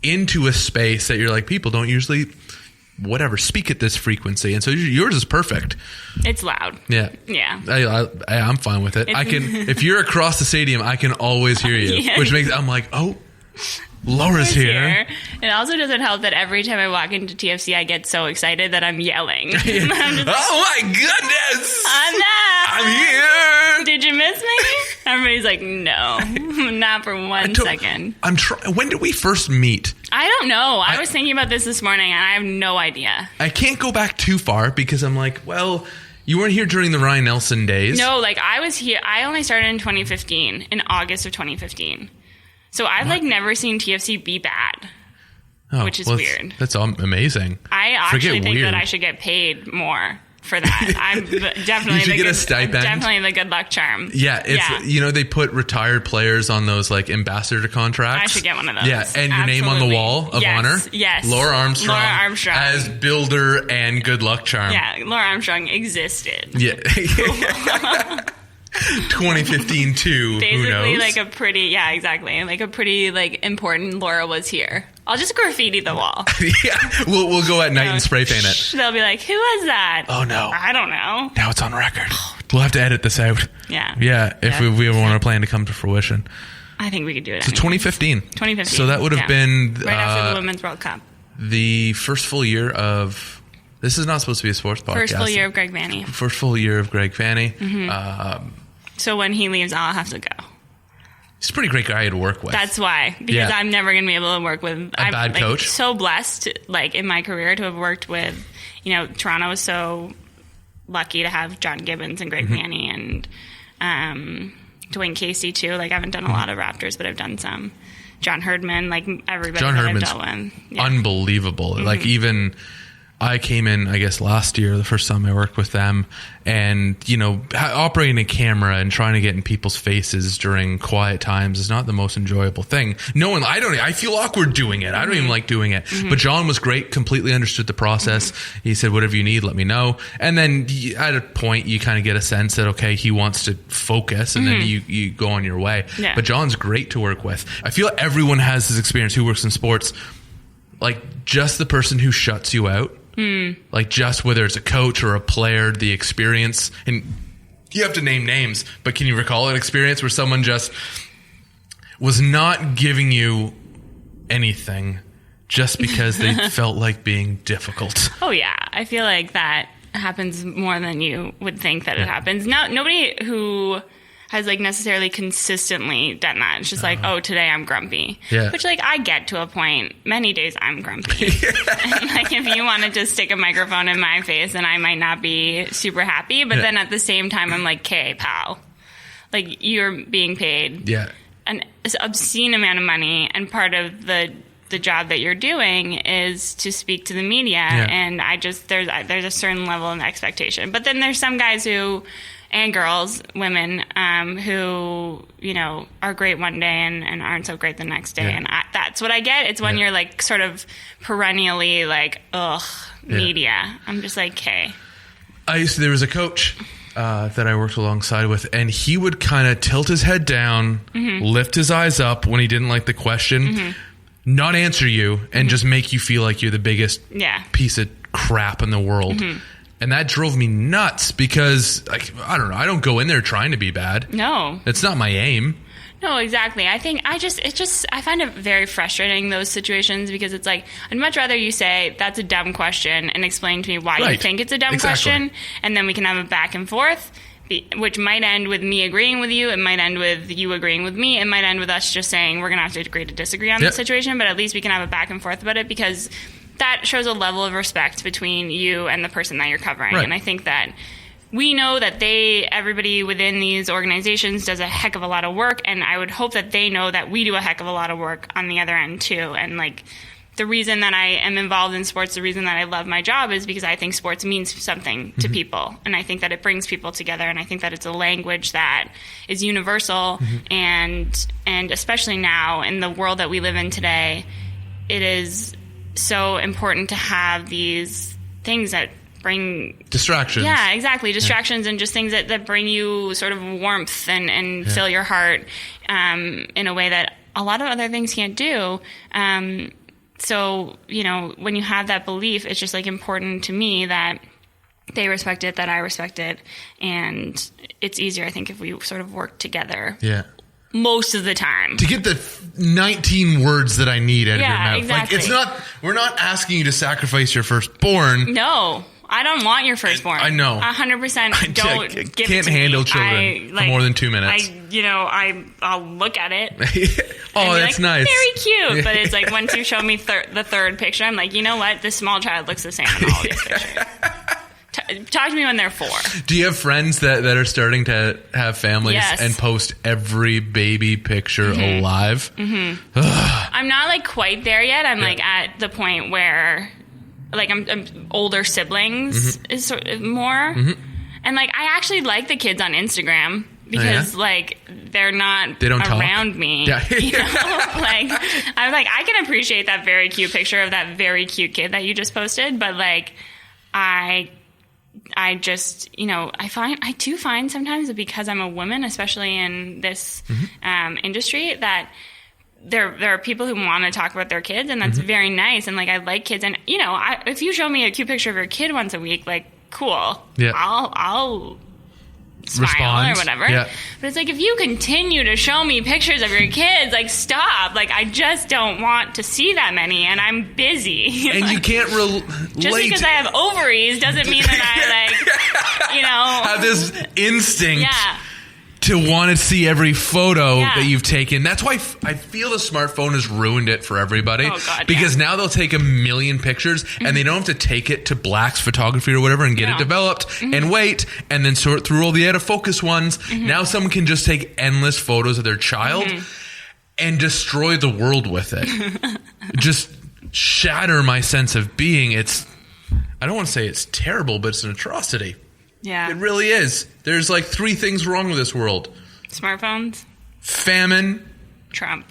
into a space that you're like, people don't usually speak at this frequency, and so yours is perfect. It's loud. Yeah. I'm fine with it. I can, if you're across the stadium, I can always hear you, which makes I'm like, oh, Laura's here. It also doesn't help that every time I walk into TFC, I get so excited that I'm yelling. I'm oh my goodness! I'm here. Did you miss me? Everybody's like, no, not for 1 second. When did we first meet? I don't know. I was thinking about this morning, and I have no idea. I can't go back too far because I'm like, well, you weren't here during the Ryan Nelson days. No, like I was here. I only started in 2015, in August of 2015. So I've like never seen TFC be bad, which is weird. That's amazing. I actually think that I should get paid more for that. I'm definitely you should get a stipend. Definitely the good luck charm. Yeah, it's they put retired players on those like ambassador contracts. I should get one of those. Yeah, and your name on the wall of honor. Yes, Laura Armstrong as builder and good luck charm. Yeah, Laura Armstrong existed. Yeah. 2015 to Basically, who knows? like a pretty, yeah, exactly. Like a pretty, like, important Laura was here. I'll just graffiti the wall. Yeah, we'll go at night and spray paint it. They'll be like, who was that? Oh, no. I don't know. Now it's on record. We'll have to edit this out. Yeah. Yeah, if we ever want our plan to come to fruition. I think we could do it. So 2015. 2015. So that would have been right after the Women's World Cup. The first full year of... This is not supposed to be a sports podcast. First full year of Greg Vanny. First full year of Greg Vanny. Mm-hmm. So when he leaves, I'll have to go. He's a pretty great guy to work with. That's why. Because I'm never going to be able to work with... I'm bad coach. So blessed, like, in my career to have worked with... You know, Toronto was so lucky to have John Gibbons and Greg Vanny and Dwayne Casey, too. Like, I haven't done a lot of Raptors, but I've done some. John Herdman, like, everybody John that Herdman's I've dealt with. Yeah. Unbelievable. Like, even... I came in, I guess, last year, the first time I worked with them, and, you know, operating a camera and trying to get in people's faces during quiet times is not the most enjoyable thing. I feel awkward doing it. I don't even like doing it. But John was great, completely understood the process. He said, whatever you need, let me know. And then at a point, you kind of get a sense that, okay, he wants to focus, and then you go on your way. Yeah. But John's great to work with. I feel everyone has this experience who works in sports, like just the person who shuts you out. Like just whether it's a coach or a player, the experience, and you have to name names, but can you recall an experience where someone just was not giving you anything just because they felt like being difficult? Oh, yeah. I feel like that happens more than you would think that it happens. Now, nobody who has like necessarily consistently done that. It's just like, oh, today I'm grumpy. Yeah. Which like I get to a point. Many days I'm grumpy. And, like if you want to just stick a microphone in my face, then I might not be super happy. But then at the same time, I'm like, okay, pal, like you're being paid an obscene amount of money, and part of the job that you're doing is to speak to the media. And I just there's a certain level of expectation. But then there's some guys who. And girls, women, who, you know, are great one day and aren't so great the next day. And that's what I get. It's when you're, like, sort of perennially, like, media. I'm just like, okay. There was a coach that I worked alongside with, and he would kind of tilt his head down, lift his eyes up when he didn't like the question, not answer you, and just make you feel like you're the biggest piece of crap in the world. And that drove me nuts because, like, I don't know, I don't go in there trying to be bad. No. That's not my aim. No, exactly. I think I find it very frustrating, those situations, because it's like, I'd much rather you say, that's a dumb question, and explain to me why you think it's a dumb question, and then we can have a back and forth, which might end with me agreeing with you, it might end with you agreeing with me, it might end with us just saying, we're going to have to agree to disagree on this situation, but at least we can have a back and forth about it, because that shows a level of respect between you and the person that you're covering. And I think that we know that everybody within these organizations does a heck of a lot of work, and I would hope that they know that we do a heck of a lot of work on the other end too. And like the reason that I am involved in sports, the reason that I love my job is because I think sports means something to people, and I think that it brings people together, and I think that it's a language that is universal, and especially now in the world that we live in today, it is so important to have these things that bring distractions. Yeah, exactly. Distractions and just things that bring you sort of warmth and fill your heart in a way that a lot of other things can't do. So, you know, when you have that belief, it's just like important to me that they respect it, that I respect it. And it's easier, I think, if we sort of work together. Yeah. Most of the time. To get the 19 words that I need out of your mouth. Exactly. Like, we're not asking you to sacrifice your firstball. No. I don't want your firstborn. I know. 100% don't give it to me. Can't handle children for more than 2 minutes. I'll look at it. That's nice. Very cute. But it's like once you show me the third picture, I'm like, you know what? This small child looks the same in all these pictures. Talk to me when they're 4. Do you have friends that are starting to have families and post every baby picture alive? I'm not like quite there yet. I'm like at the point where like I'm older siblings is sort of more. And like I actually like the kids on Instagram because like they don't around talk. Me. Yeah. You know? Like I'm like I can appreciate that very cute picture of that very cute kid that you just posted, but like I I just, I do find sometimes that because I'm a woman, especially in this industry, that there are people who want to talk about their kids, and that's very nice. And like, I like kids, and if you show me a cute picture of your kid once a week, like, cool, I'll smile respond or whatever. Yeah. But it's like, if you continue to show me pictures of your kids, like, stop. Like, I just don't want to see that many, and I'm busy. And you can't relate. Just because I have ovaries doesn't mean that I have this instinct yeah. to want to see every photo that you've taken. That's why I feel the smartphone has ruined it for everybody. Oh, God, because now they'll take a million pictures and they don't have to take it to Black's Photography or whatever and get it developed and wait and then sort through all the out of focus ones. Now someone can just take endless photos of their child and destroy the world with it. Just shatter my sense of being. I don't want to say it's terrible, but it's an atrocity. Yeah. It really is. There's like 3 things wrong with this world. Smartphones. Famine. Trump.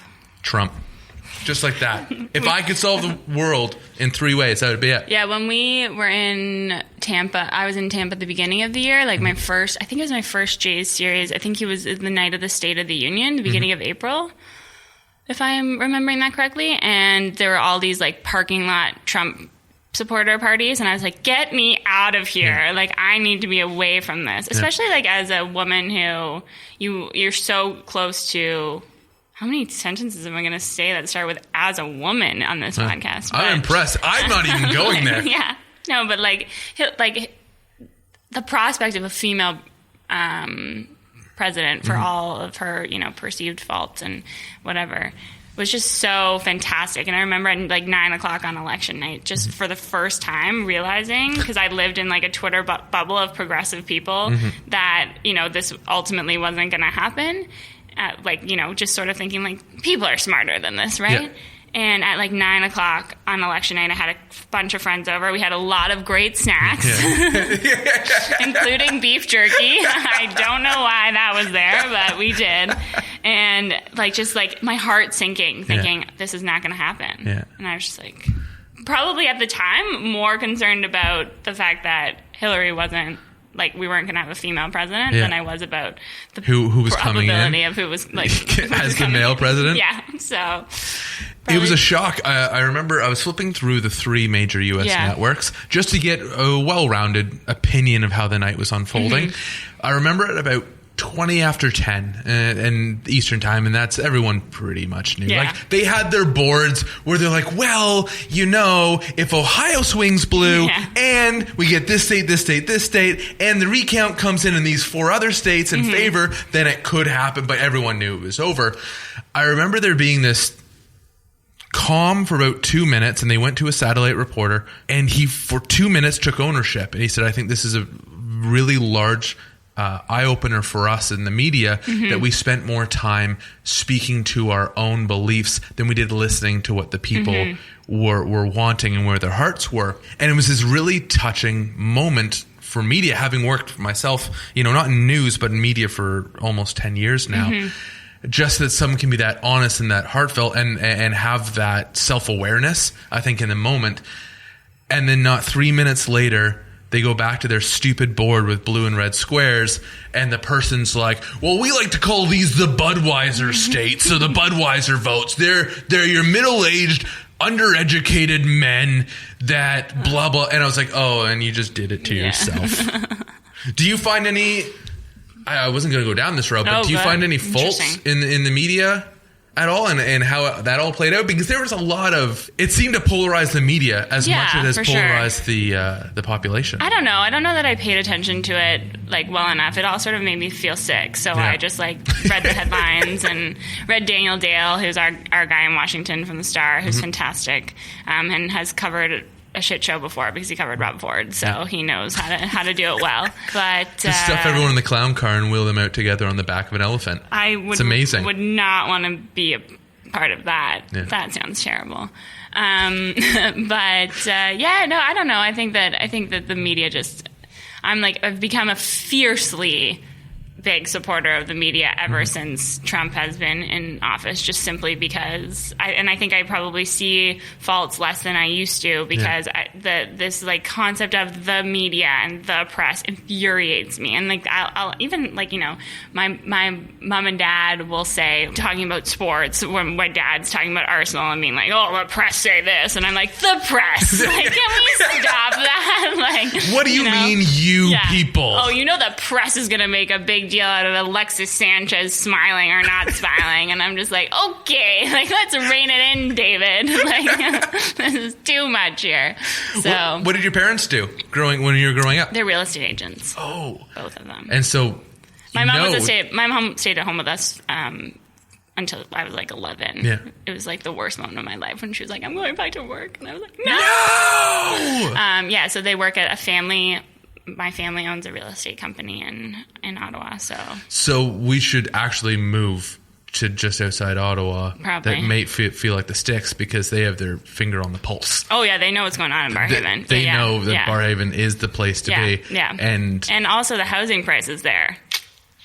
Just like that. If I could solve the world in 3 ways, that would be it. Yeah, when we were in Tampa, I was in Tampa at the beginning of the year, like I think it was my first Jays series. I think it was the night of the State of the Union, the beginning of April, if I'm remembering that correctly. And there were all these like parking lot Trump supporter parties, and I was like, get me out of here. Like, I need to be away from this, especially like as a woman who you're so close to. How many sentences am I going to say that start with "as a woman" on this podcast? I'm impressed. I'm not even going there. Yeah, no, but like the prospect of a female president for all of her perceived faults and whatever was just so fantastic. And I remember at like 9:00 on election night, just for the first time realizing, because I lived in like a Twitter bubble of progressive people, that, this ultimately wasn't going to happen. Just sort of thinking like, people are smarter than this, right? Yeah. And at like 9:00 on election night, I had a bunch of friends over. We had a lot of great snacks, including beef jerky. I don't know why that was there, but we did. And just my heart sinking, thinking this is not going to happen. Yeah. And I was just like, probably at the time, more concerned about the fact that Hillary wasn't, we weren't going to have a female president than I was about the who was coming in. Probability of who was as the male president. Yeah, so it was a shock. I remember I was flipping through the 3 major U.S. networks just to get a well-rounded opinion of how the night was unfolding. I remember at about 20 after 10 and Eastern time, and that's everyone pretty much knew. Like, they had their boards where they're like, well, if Ohio swings blue and we get this state, this state, this state, and the recount comes in these 4 other states in favor, then it could happen, but everyone knew it was over. I remember there being this calm for about 2 minutes, and they went to a satellite reporter, and he for 2 minutes took ownership, and he said, I think this is a really large eye-opener for us in the media, that we spent more time speaking to our own beliefs than we did listening to what the people were wanting and where their hearts were. And it was this really touching moment for media, having worked for myself, not in news, but in media for almost 10 years now. Just that someone can be that honest and that heartfelt and have that self-awareness, I think, in the moment. And then not 3 minutes later, they go back to their stupid board with blue and red squares, and the person's like, well, we like to call these the Budweiser states, so the Budweiser votes. They're your middle-aged, undereducated men that blah, blah. And I was like, oh, and you just did it to yourself. Do you find any... I wasn't going to go down this road, but do you find any faults in the media at all, and how that all played out? Because there was a lot of... It seemed to polarize the media as much as it has polarized the population. I don't know. I don't know that I paid attention to it well enough. It all sort of made me feel sick. So I just read the headlines and read Daniel Dale, who's our guy in Washington from the Star, who's fantastic, and has covered a shit show before because he covered Rob Ford, so he knows how to do it well. But just stuff everyone in the clown car and wheel them out together on the back of an elephant. It's amazing. Would not want to be a part of that. Yeah. That sounds terrible. I don't know. I think that the media just... I've become a fiercely big supporter of the media ever since Trump has been in office, just simply because I think I probably see faults less than I used to, because this like concept of the media and the press infuriates me. And like I'll even like, you know, my mom and dad will say, talking about sports, when my dad's talking about Arsenal and being like, oh, the press say this, and I'm like, the press, like, can we stop that? Like, what do you mean, you people? Oh, you know the press is gonna make a big deal out of Alexis Sanchez smiling or not smiling, and I'm just like, okay, like, let's rein it in, David. Like, this is too much here. So, what did your parents do when you were growing up? They're real estate agents. Oh, both of them. And so, my mom stayed at home with us until I was like 11. Yeah. It was like the worst moment of my life when she was like, I'm going back to work, and I was like, no. Yeah. So they work at a family. My family owns a real estate company in Ottawa, so we should actually move to just outside Ottawa. Probably. That may feel like the sticks, because they have their finger on the pulse. Oh yeah, they know what's going on in Barrhaven. They know that Barrhaven is the place to be. Yeah, and also the housing prices there.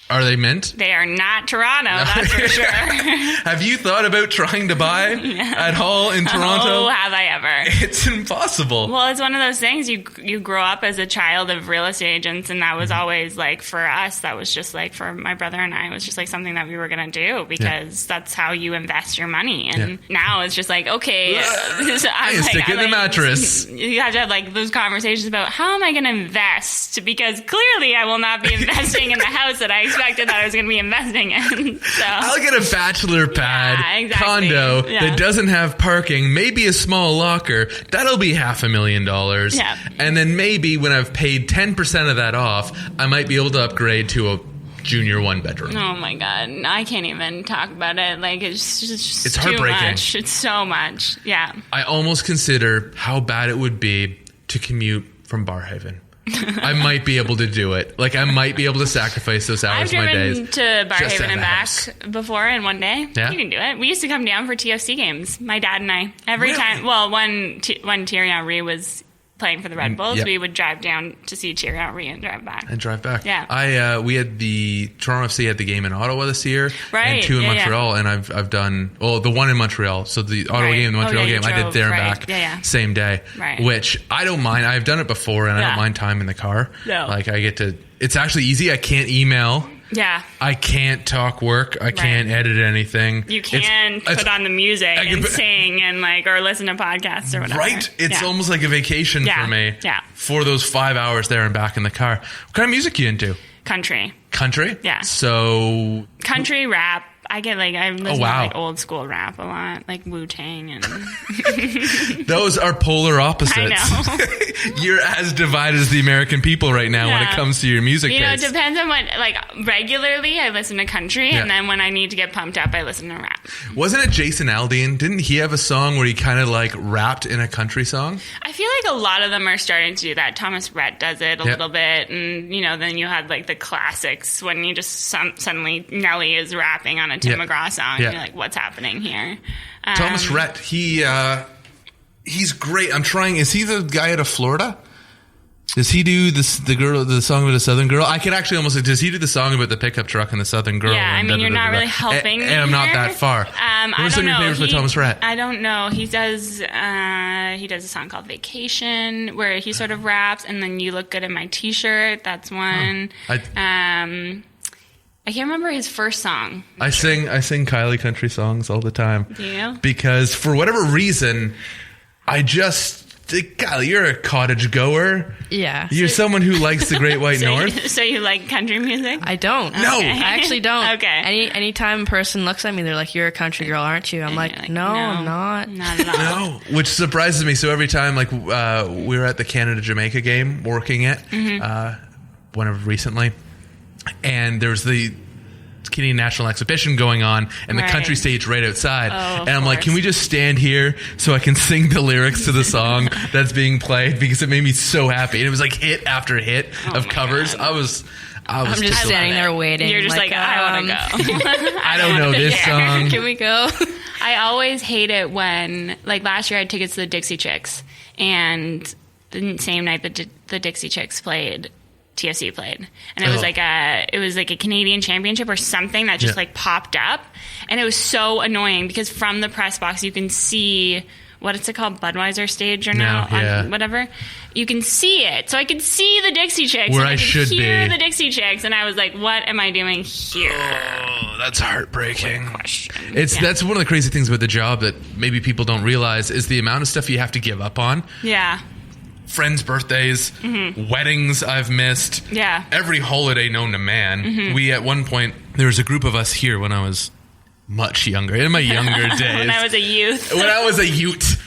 Are they mint? They are not Toronto, that's for sure. Have you thought about trying to buy at all in Toronto? Oh, have I ever? It's impossible. Well, it's one of those things, you grow up as a child of real estate agents, and that was always like, for us, that was just like, for my brother and I, it was just like something that we were going to do, because that's how you invest your money. And now it's just like, okay, stick in the mattress. You have to have like those conversations about, how am I going to invest? Because clearly I will not be investing in the house that I expected that I was going to be investing in. So I'll get a bachelor pad condo that doesn't have parking, maybe a small locker. That'll be $500,000. Yeah. And then maybe when I've paid 10% of that off, I might be able to upgrade to a junior 1-bedroom. Oh my God. I can't even talk about it. Like, it's just too heartbreaking. much. It's so much. Yeah. I almost consider how bad it would be to commute from Barrhaven. I might be able to do it. Like, I might be able to sacrifice those hours of my days. I've driven to Barrhaven and back before in one day. Yeah? You can do it. We used to come down for TFC games, my dad and I. Every time. Well, when Thierry Henry was playing for the Red Bulls, we would drive down to see Thierry Henry and drive back. Yeah. We had the Toronto FC had the game in Ottawa this year, and 2 in Montreal, and I've done the one in Montreal. So the Ottawa game, the Montreal game, I did there and back same day, which I don't mind. I've done it before, and I don't mind time in the car. No. Like, I get to. It's actually easy. I can't email. Yeah. I can't talk work. I can't edit anything. You can put on the music and sing and or listen to podcasts or whatever. Right? It's almost like a vacation for me. Yeah. For those 5 hours there and back in the car. What kind of music are you into? Country? Yeah. So country, rap. I get I listen to old school rap a lot, like Wu-Tang and those are polar opposites. I know. You're as divided as the American people right now when it comes to your music taste. It depends on what, regularly I listen to country, and then when I need to get pumped up, I listen to rap. Wasn't it Jason Aldean? Didn't he have a song where he kind of rapped in a country song? I feel like a lot of them are starting to do that. Thomas Rhett does it a little bit, and then you had the classics when you just suddenly Nelly is rapping on a Tim McGraw song, and you're like, what's happening here? Thomas Rhett, he's great. I'm trying. Is he the guy out of Florida? Does he do the song about the Southern girl? I could actually almost say, does he do the song about the pickup truck and the Southern girl? Yeah, you're not really helping me. And I'm not that far. What are some of your favorites by Thomas Rhett? I don't know. He does a song called Vacation where he sort of raps, and then You Look Good in My T-Shirt. That's one. I can't remember his first song. I sing Kylie country songs all the time. Do you? Because for whatever reason, Kylie, you're a cottage goer. Yeah. You're someone who likes the Great White North. So you like country music? I don't. No. Okay. I actually don't. Okay. Anytime a person looks at me, they're like, "You're a country girl, aren't you?" I'm like, no, I'm not. Not at all. No. Which surprises me. So every time, we were at the Canada-Jamaica game working it, whenever recently, and there was the Canadian National Exhibition going on and the country stage right outside. And I'm like, can we just stand here so I can sing the lyrics to the song that's being played? Because it made me so happy. And it was hit after hit of covers. God. I'm just standing there waiting. You're just I want to go. I don't know this song. Can we go? I always hate it when, last year I had tickets to the Dixie Chicks, and the same night that the Dixie Chicks played, TFC played, and it was like a Canadian championship or something that just like popped up, and it was so annoying because from the press box you can see what is it called, Budweiser stage or now on whatever, you can see it. So I could see the Dixie Chicks where and I should hear be the Dixie Chicks, and I was like, what am I doing here? Oh, that's heartbreaking. Question. That's one of the crazy things about the job that maybe people don't realize is the amount of stuff you have to give up on. Yeah. Friends' birthdays, weddings I've missed. Yeah. Every holiday known to man. We, at one point, there was a group of us here when I was much younger, in my younger days. When I was a youth.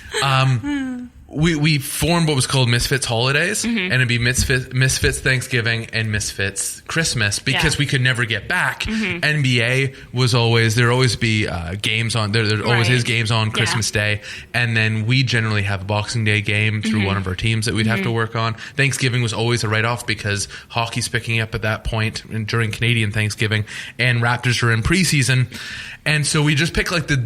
We formed what was called Misfits Holidays, and it'd be Misfits Thanksgiving and Misfits Christmas because we could never get back. NBA was always, there'd always be games on, there always is games on Christmas Day, and then we generally have a Boxing Day game through one of our teams that we'd have to work on. Thanksgiving was always a write-off because hockey's picking up at that point during Canadian Thanksgiving, and Raptors were in preseason, and so we just picked it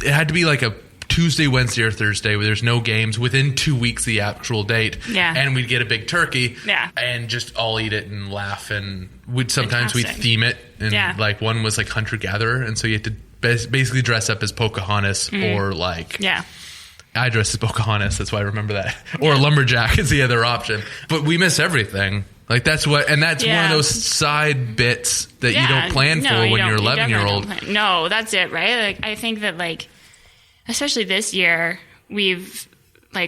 had to be like a Tuesday, Wednesday, or Thursday where there's no games within 2 weeks of the actual date. Yeah. And we'd get a big turkey. Yeah. And just all eat it and laugh. And we'd theme it. And like one was like hunter gatherer. And so you had to basically dress up as Pocahontas or like. Yeah. I dressed as Pocahontas. That's why I remember that. Or lumberjack is the other option. But we miss everything. Like that's one of those side bits that you don't plan for when you're 11-year-old. No, that's it, right? Like I think that especially this year, we've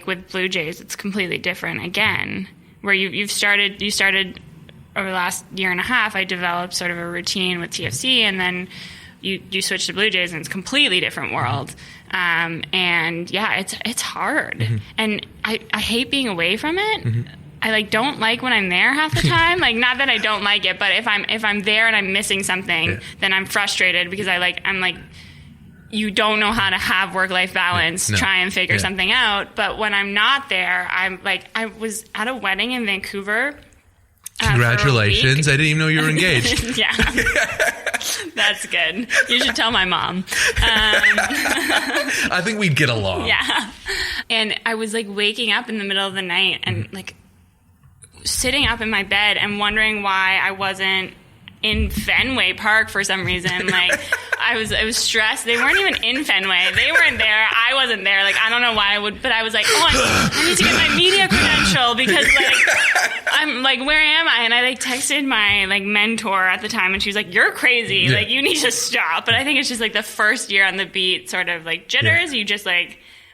with Blue Jays, it's completely different again. Where you started over the last year and a half. I developed sort of a routine with TFC, and then you switch to Blue Jays, and it's a completely different world. And it's hard, and I hate being away from it. I don't like when I'm there half the time. Not that I don't like it, but if I'm there and I'm missing something, then I'm frustrated because I'm you don't know how to have work-life balance, try and figure something out. But when I'm not there, I was at a wedding in Vancouver. Congratulations. I didn't even know you were engaged. Yeah. That's good. You should tell my mom. I think we'd get along. Yeah. And I was waking up in the middle of the night and sitting up in my bed and wondering why I wasn't in Fenway Park for some reason. I was stressed. They weren't even in Fenway. They weren't there. I wasn't there. I don't know why I would, but I was I need to get my media credential because I'm where am I? And I texted my mentor at the time, and she was like, "You're crazy. You need to stop." But I think it's just the first year on the beat, sort of jitters. You just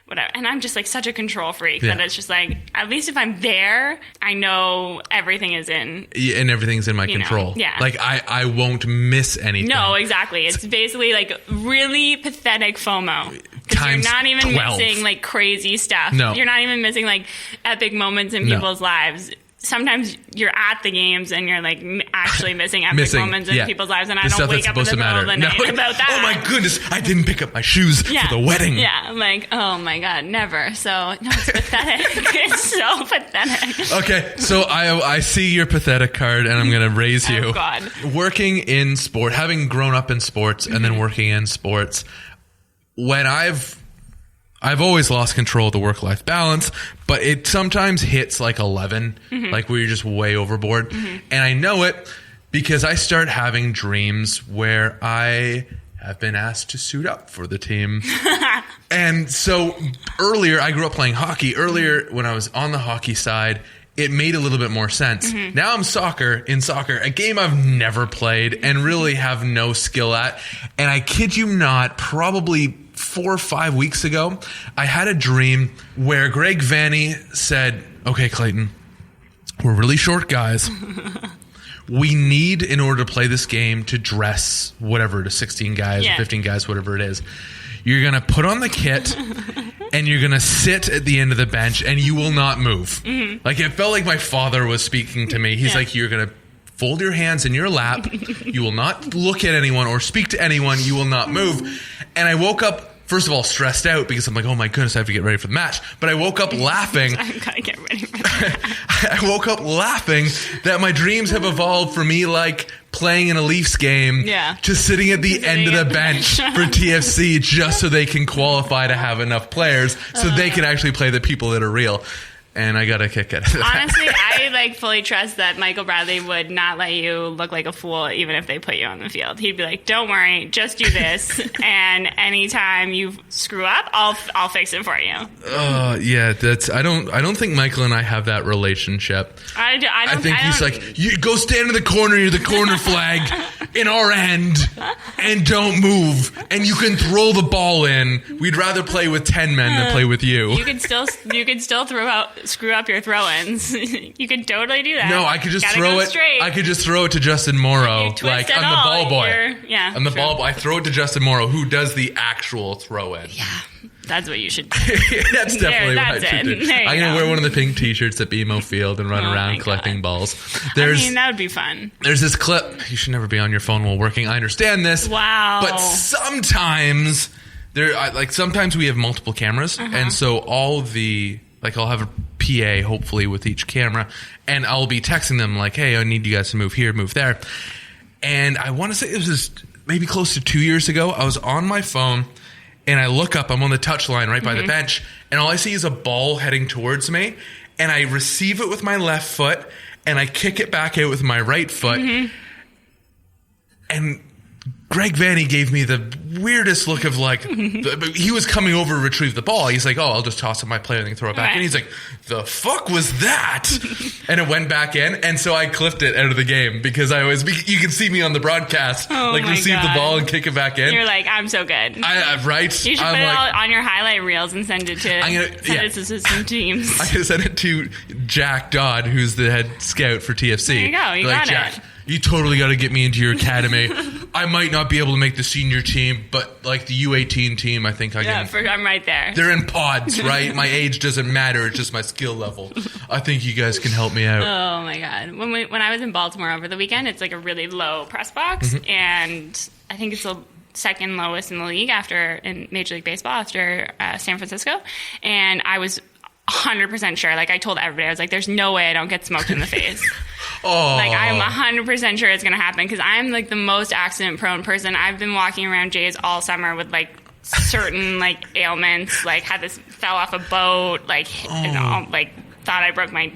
whatever. And I'm just such a control freak that it's just at least if I'm there, I know everything is in. Yeah, and everything's in my control. Yeah. I won't miss anything. No, exactly. It's basically really pathetic FOMO. Times you're not even 12. missing crazy stuff. No. You're not even missing epic moments in people's lives. Sometimes you're at the games and you're actually missing epic moments in people's lives, and I don't wake up in the middle of the night about that. Oh my goodness, I didn't pick up my shoes for the wedding. Yeah, I'm oh my God, never. So, no, it's pathetic. It's so pathetic. Okay, so I see your pathetic card, and I'm going to raise you. Oh God. Working in sport, having grown up in sports and then working in sports, when I've always lost control of the work-life balance, but it sometimes hits 11, where you're just way overboard. And I know it because I start having dreams where I have been asked to suit up for the team. And so earlier, I grew up playing hockey. Earlier, when I was on the hockey side, it made a little bit more sense. Now I'm in soccer, a game I've never played and really have no skill at. And I kid you not, probably 4 or 5 weeks ago, I had a dream where Greg Vanny said, "Okay, Clayton, we're really short guys. We need, in order to play this game, to dress whatever to 16 guys or 15 guys, whatever it is. You're going to put on the kit and you're going to sit at the end of the bench and you will not move." It felt like my father was speaking to me. He's "You're going to fold your hands in your lap. You will not look at anyone or speak to anyone. You will not move." And I woke up, first of all, stressed out because I'm oh my goodness, I have to get ready for the match. But I woke up laughing. I've got to get ready for that. I woke up laughing that my dreams have evolved from me playing in a Leafs game to sitting at the end of the bench for TFC just so they can qualify to have enough players so they can actually play the people that are real. and I got a kick out of that. Honestly, I like fully trust that Michael Bradley would not let you look like a fool even if they put you on the field. He'd be like, "Don't worry, just do this, and anytime you screw up, I'll fix it for you." Yeah, that's I don't think Michael and I have that relationship. I think he's like, "You go stand in the corner, you're the corner flag in our end, and don't move, and you can throw the ball in. We'd rather play with 10 men than play with you." You could still screw up your throw-ins. You could totally do that. No, I could just Gotta throw go it. straight. I could just throw it to Justin Morrow. Like I'm the ball boy. I'm the ball boy. I throw it to Justin Morrow, who does the actual throw-in. Yeah, that's what you should do. That's definitely what I should do. I'm gonna wear one of the pink T-shirts at BMO Field and run around collecting balls. That would be fun. There's this clip. You should never be on your phone while working. I understand this. Wow. But sometimes sometimes we have multiple cameras, and so all the I'll have a PA hopefully with each camera, and I'll be texting them like, "Hey, I need you guys to move here, move there." And I want to say it was maybe close to 2 years ago. I was on my phone, and I look up. I'm on the touch line right by the bench, and all I see is a ball heading towards me, and I receive it with my left foot, and I kick it back out with my right foot, and Greg Vanny gave me the weirdest look of he was coming over to retrieve the ball. He's like, "Oh, I'll just toss it my player and throw it back." And he's like, "The fuck was that?" And it went back in. And so I clipped it out of the game because you can see me on the broadcast, receive the ball and kick it back in. You're like, "I'm so good." Right? You should put it all on your highlight reels and send it to some teams. I'm going to send it to Jack Dodd, who's the head scout for TFC. There you go. You got Jack, it. You totally got to get me into your academy. I might not be able to make the senior team, but the U18 team, I think I can. Yeah, I'm right there. They're in pods, right? My age doesn't matter. It's just my skill level. I think you guys can help me out. Oh, my God. When I was in Baltimore over the weekend, it's like a really low press box, and I think it's the second lowest in the league in Major League Baseball after San Francisco, and I was 100% sure. I told everybody, I was like, "There's no way I don't get smoked in the face." I'm 100% sure it's going to happen because I'm the most accident-prone person. I've been walking around Jay's all summer with certain ailments. Fell off a boat. Thought I broke my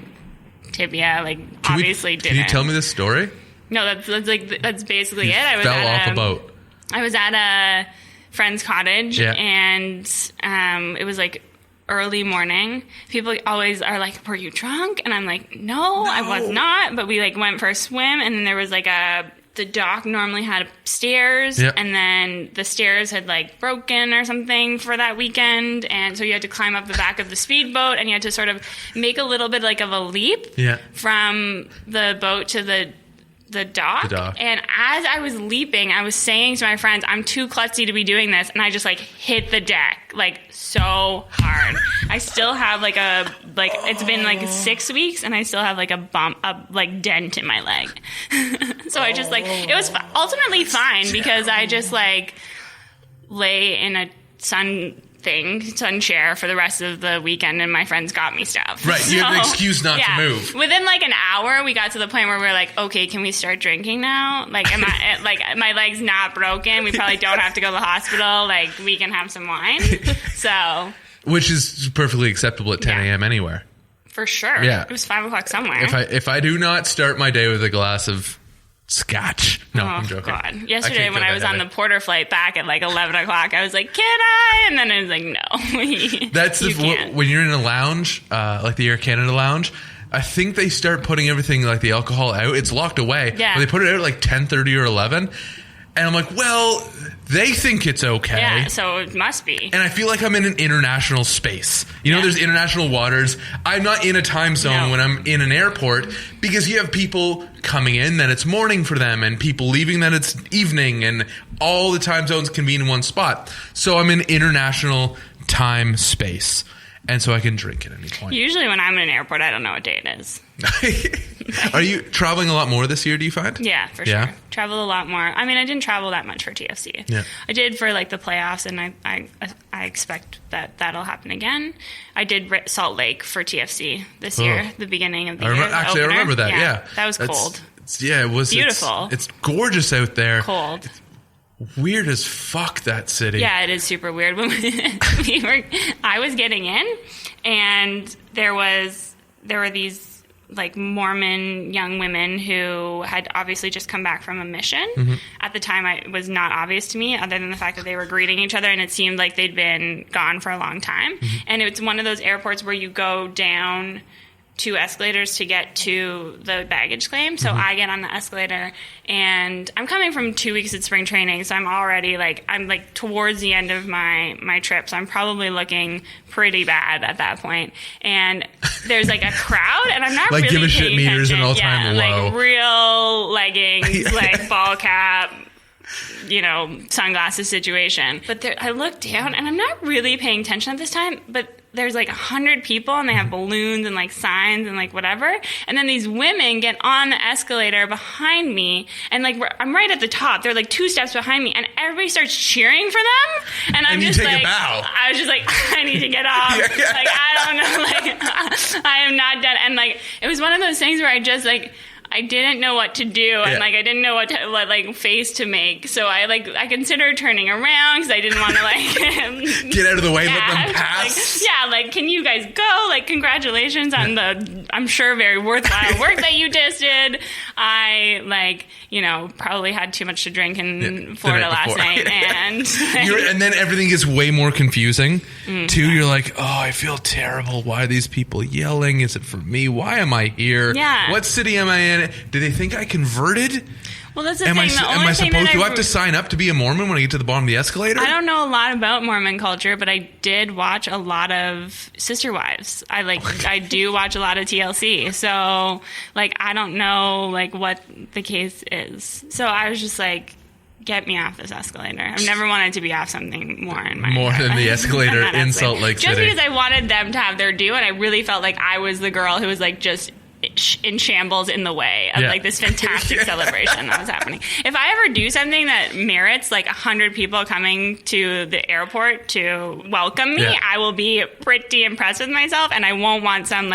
tibia. Obviously didn't. Can you tell me this story? No, that's basically it. I fell off a boat. I was at a friend's cottage, and it was early morning. People always are like, "Were you drunk?" And I'm like, no, I was not. But we went for a swim, and then there was the dock normally had stairs, and then the stairs had broken or something for that weekend, and so you had to climb up the back of the speedboat, and you had to sort of make a little bit of a leap from the boat to the dock. And as I was leaping, I was saying to my friends, "I'm too klutzy to be doing this," and I just hit the deck so hard. I still have it's been 6 weeks, and I still have a bump, a dent in my leg. So I just it was ultimately fine because I just lay in a sun chair for the rest of the weekend, and my friends got me stuff. Right, you have an excuse not to move. Within an hour, we got to the point where we were like, "Okay, can we start drinking now? Am I my leg's not broken? We probably don't have to go to the hospital. We can have some wine." So, which is perfectly acceptable at 10 a.m. anywhere. For sure. Yeah, it was 5 o'clock somewhere. If I do not start my day with a glass of scotch. No, I'm joking. God. Yesterday when I was on the Porter flight back at 11 o'clock, I was like, "Can I?" And then I was like, "No." That's when you're in a lounge, the Air Canada lounge. I think they start putting everything the alcohol out. It's locked away. Yeah. But they put it out at 10:30 or 11. And I'm like, well, they think it's okay. Yeah, so it must be. And I feel like I'm in an international space. There's international waters. I'm not in a time zone when I'm in an airport because you have people coming in, then it's morning for them, and people leaving, then it's evening, and all the time zones convene in one spot. So I'm in international time space. And so I can drink at any point. Usually when I'm in an airport, I don't know what day it is. Are you traveling a lot more this year, do you find? Yeah, for sure. Travel a lot more. I mean, I didn't travel that much for TFC. Yeah. I did for the playoffs, and I expect that'll happen again. I did Salt Lake for TFC this year, the beginning of the year. I remember that, yeah. That was cold. It was beautiful. It's gorgeous out there. Cold. Weird as fuck, that city. Yeah, it is super weird. When I was getting in, and there was there were these like Mormon young women who had obviously just come back from a mission. At the time, it was not obvious to me, other than the fact that they were greeting each other, and it seemed like they'd been gone for a long time. And it's one of those airports where you go down 2 escalators to get to the baggage claim. So I get on the escalator, and I'm coming from 2 weeks at spring training, so I'm already I'm towards the end of my trip, so I'm probably looking pretty bad at that point. And there's like a crowd, and I'm not like really give a shit paying meters attention. and all-time low. Like real leggings, like ball cap, sunglasses situation. But I look down, and I'm not really paying attention at this time, but there's like 100 people, and they have balloons and like signs and like whatever. And then these women get on the escalator behind me, and like I'm right at the top. They're like 2 steps behind me, and everybody starts cheering for them. And I'm just take like, a bow. I was just like, I need to get off. Like, I don't know. Like, I am not done. And like, it was one of those things where I just like, I didn't know what to do, and like I didn't know what face to make. So I considered turning around because I didn't want to get out of the way, let them pass. Can you guys go? Like, congratulations on the I'm sure very worthwhile work that you just did. I probably had too much to drink in Florida last night, and then everything gets way more confusing. Too, you're like, oh, I feel terrible. Why are these people yelling? Is it for me? Why am I here? Yeah. What city am I in? Do they think I converted? Well, that's the am thing. I supposed? Do I have to sign up to be a Mormon when I get to the bottom of the escalator? I don't know a lot about Mormon culture, but I did watch a lot of Sister Wives. I do watch a lot of TLC, so I don't know what the case is. So I was just like, get me off this escalator. I've never wanted to be off something more in my than the escalator in Salt Lake City. Just because I wanted them to have their due, and I really felt like I was the girl who was just in shambles in the way of this fantastic celebration that was happening. If I ever do something that merits 100 people coming to the airport to welcome me, I will be pretty impressed with myself, and I won't want some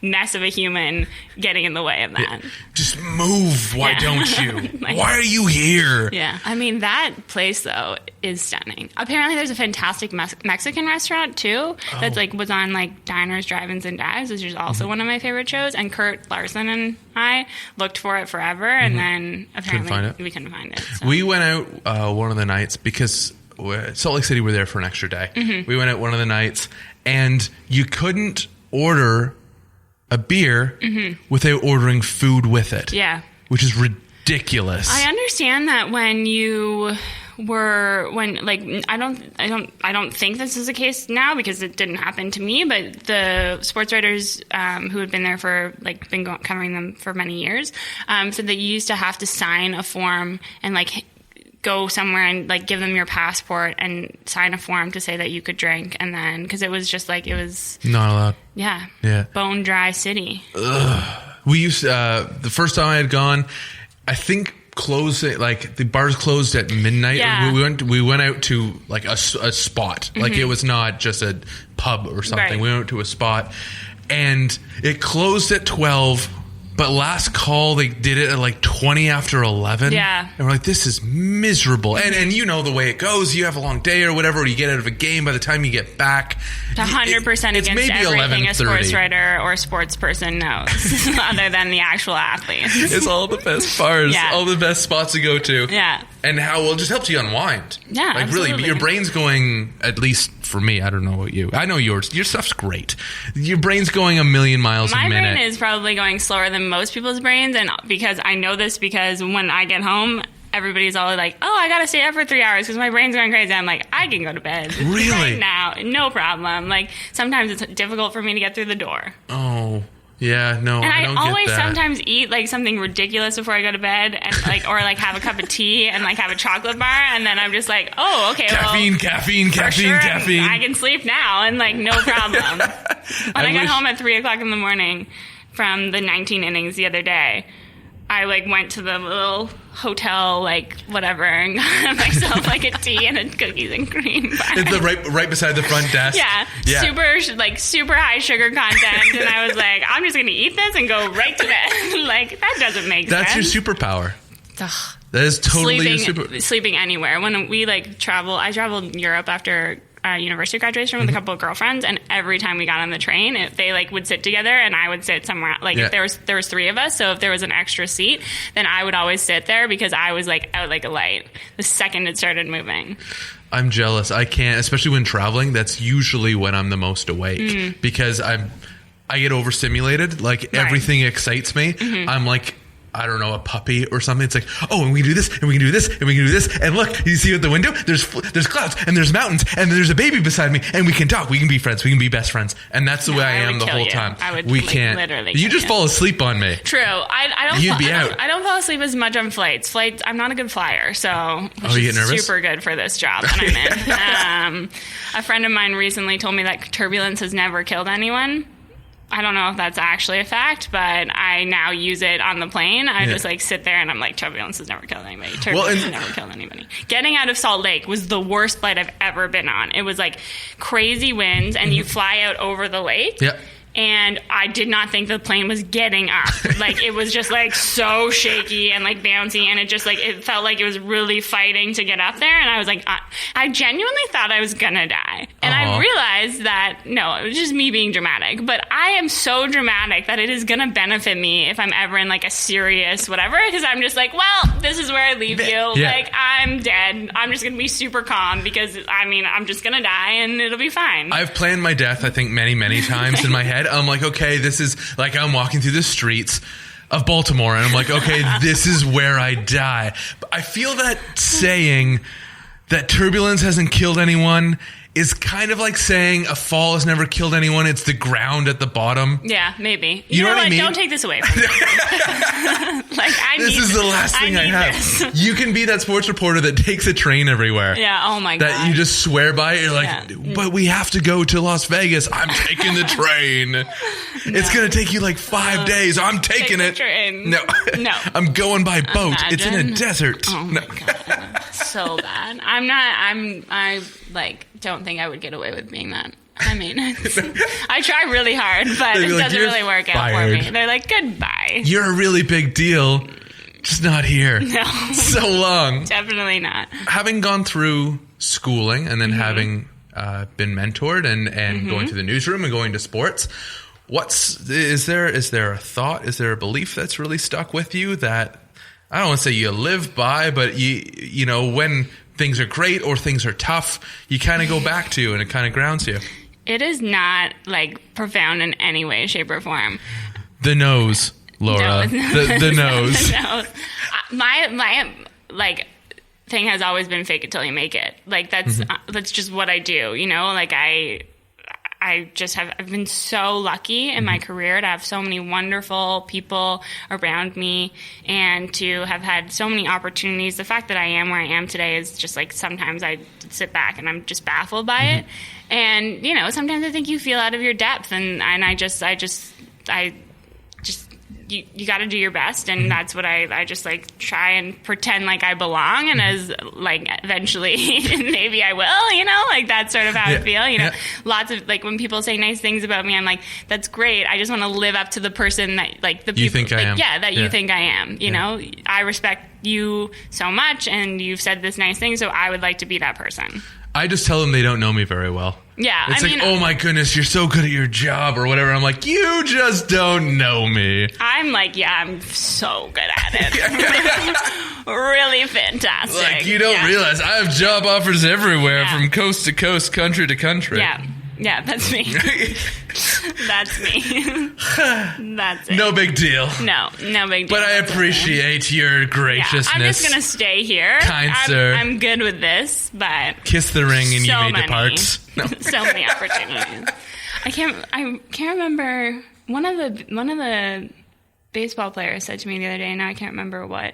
mess of a human getting in the way of that. Just move. Why don't you? Why are you here? Yeah. I mean, that place though is stunning. Apparently there's a fantastic Mexican restaurant too that's was on Diners, Drive-Ins, and Dives, which is also one of my favorite shows, and Kurt Larson and I looked for it forever, and then apparently we couldn't find it. So. We went out one of the nights because Salt Lake City were there for an extra day. We went out one of the nights, and you couldn't order a beer without ordering food with it. Yeah. Which is ridiculous. I understand that I don't think this is the case now because it didn't happen to me, but the sports writers who had been there for covering them for many years said that you used to have to sign a form and go somewhere and give them your passport and sign a form to say that you could drink, and then because it was just it was not allowed. Yeah. Bone dry city. Ugh. We used the first time I had gone, I think the bars closed at midnight. Yeah. We went out to a spot. It was not just a pub or something. Right. We went to a spot, and it closed at 12. But last call, they did it at 20 after 11. Yeah. And we're like, this is miserable. And you know the way it goes. You have a long day or whatever, or you get out of a game. By the time you get back, it's 100% against everything a sports writer or sports person knows, other than the actual athlete. It's all the best bars, all the best spots to go to. Yeah. And how it just helps you unwind. Yeah, absolutely. Really, your brain's going, at least for me, I don't know about you. I know yours. Your stuff's great. Your brain's going a million miles a minute. My brain is probably going slower than most people's brains, and because I know this because when I get home, everybody's all like, oh, I gotta stay up for 3 hours because my brain's going crazy. I'm like, I can go to bed really right now, no problem. Sometimes it's difficult for me to get through the door. Oh. Yeah, no, and I don't always get that. Sometimes eat something ridiculous before I go to bed, and or have a cup of tea and have a chocolate bar, and then I'm just oh, okay, caffeine, I can sleep now, and no problem. When I got home at 3:00 in the morning from the 19 innings the other day, I went to the little hotel, whatever, and got myself a tea and a cookies and cream bar. It's right beside the front desk. Yeah. Super high sugar content, and I was I'm just gonna eat this and go right to bed. That doesn't make sense. That's your superpower. Ugh. That is totally your superpower. Sleeping anywhere. When we travel, I traveled Europe after university graduation with a couple of girlfriends, and every time we got on the train, they like would sit together, and I would sit somewhere. Like if there was 3 of us, so if there was an extra seat, then I would always sit there because I was like out like a light the second it started moving. I'm jealous. I can't, especially when traveling. That's usually when I'm the most awake because I get overstimulated. Like everything excites me. I'm like, I don't know, a puppy or something. It's like, oh, and we can do this, and we can do this, and we can do this. And look, you see at the window, there's clouds, and there's mountains, and there's a baby beside me, and we can talk. We can be friends. We can be best friends. And that's the way I am the whole time. We can't. Literally you just fall asleep on me. True. I don't. You'd be out. I don't fall asleep as much on flights. I'm not a good flyer, so you get nervous? Super good for this job that I'm in. A friend of mine recently told me that turbulence has never killed anyone. I don't know if that's actually a fact, but I now use it on the plane. I just like sit there and I'm like, turbulence has never killed anybody. Turbulence has never killed anybody. Getting out of Salt Lake was the worst flight I've ever been on. It was like crazy winds and you fly out over the lake. Yeah. And I did not think the plane was getting up. Like, it was just, like, so shaky and, like, bouncy. And it just, like, it felt like it was really fighting to get up there. And I was like, I genuinely thought I was gonna die. And I realized that, no, it was just me being dramatic. But I am so dramatic that it is gonna benefit me if I'm ever in, like, a serious whatever. Because I'm just like, well, this is where I leave you. Yeah. Like, I'm dead. I'm just gonna be super calm because, I mean, I'm just gonna die and it'll be fine. I've planned my death, I think, many, many times in my head. I'm like, okay, this is like I'm walking through the streets of Baltimore and I'm like, okay, this is where I die. But I feel that saying that turbulence hasn't killed anyone is kind of like saying a fall has never killed anyone. It's the ground at the bottom. Yeah, maybe. You know what I mean? Don't take this away from me. This is the last thing I have. You can be that sports reporter that takes a train everywhere. Yeah, oh my God. That you just swear by. You're like, but we have to go to Las Vegas. I'm taking the train. No. It's going to take you like 5 days. I'm taking it. Train. No. I'm going by boat. Imagine. It's in a desert. Oh my God. So bad. I don't think I would get away with being that. I mean, I try really hard, but it doesn't really work out for me. They're like, goodbye. You're a really big deal, just not here. No. So long. Definitely not. Having gone through schooling and then having been mentored and going to the newsroom and going to sports, is there a thought, is there a belief that's really stuck with you that, I don't want to say you live by, but you know, when things are great or things are tough, you kind of go back to and it kind of grounds you? It is not like profound in any way, shape, or form. The nose, Laura. No, the nose. No. My like thing has always been fake it till you make it. Like that's just what I do. You know, like I've been so lucky in my career to have so many wonderful people around me and to have had so many opportunities. The fact that I am where I am today is just like, sometimes I sit back and I'm just baffled by it. And, you know, sometimes I think you feel out of your depth and you got to do your best, and that's what I just like try and pretend like I belong, and as like eventually maybe I will, you know, like that's sort of how I feel, you know. Lots of like when people say nice things about me, I'm like, that's great. I just want to live up to the person that like the people you think I am. Yeah, that you think I am. You know, I respect you so much, and you've said this nice thing, so I would like to be that person. I just tell them they don't know me very well. Yeah, it's like, oh my goodness, you're so good at your job or whatever. I'm like, you just don't know me. I'm like, yeah, I'm so good at it. Really fantastic. Like, you don't realize I have job offers everywhere from coast to coast, country to country. Yeah, that's me. That's me. That's it. No big deal. No big deal. But I appreciate your graciousness. I'm just going to stay here. Kind sir. I'm good with this, but... Kiss the ring and you may depart. No. So many opportunities. I can't remember... One of the baseball players said to me the other day, and now I can't remember what.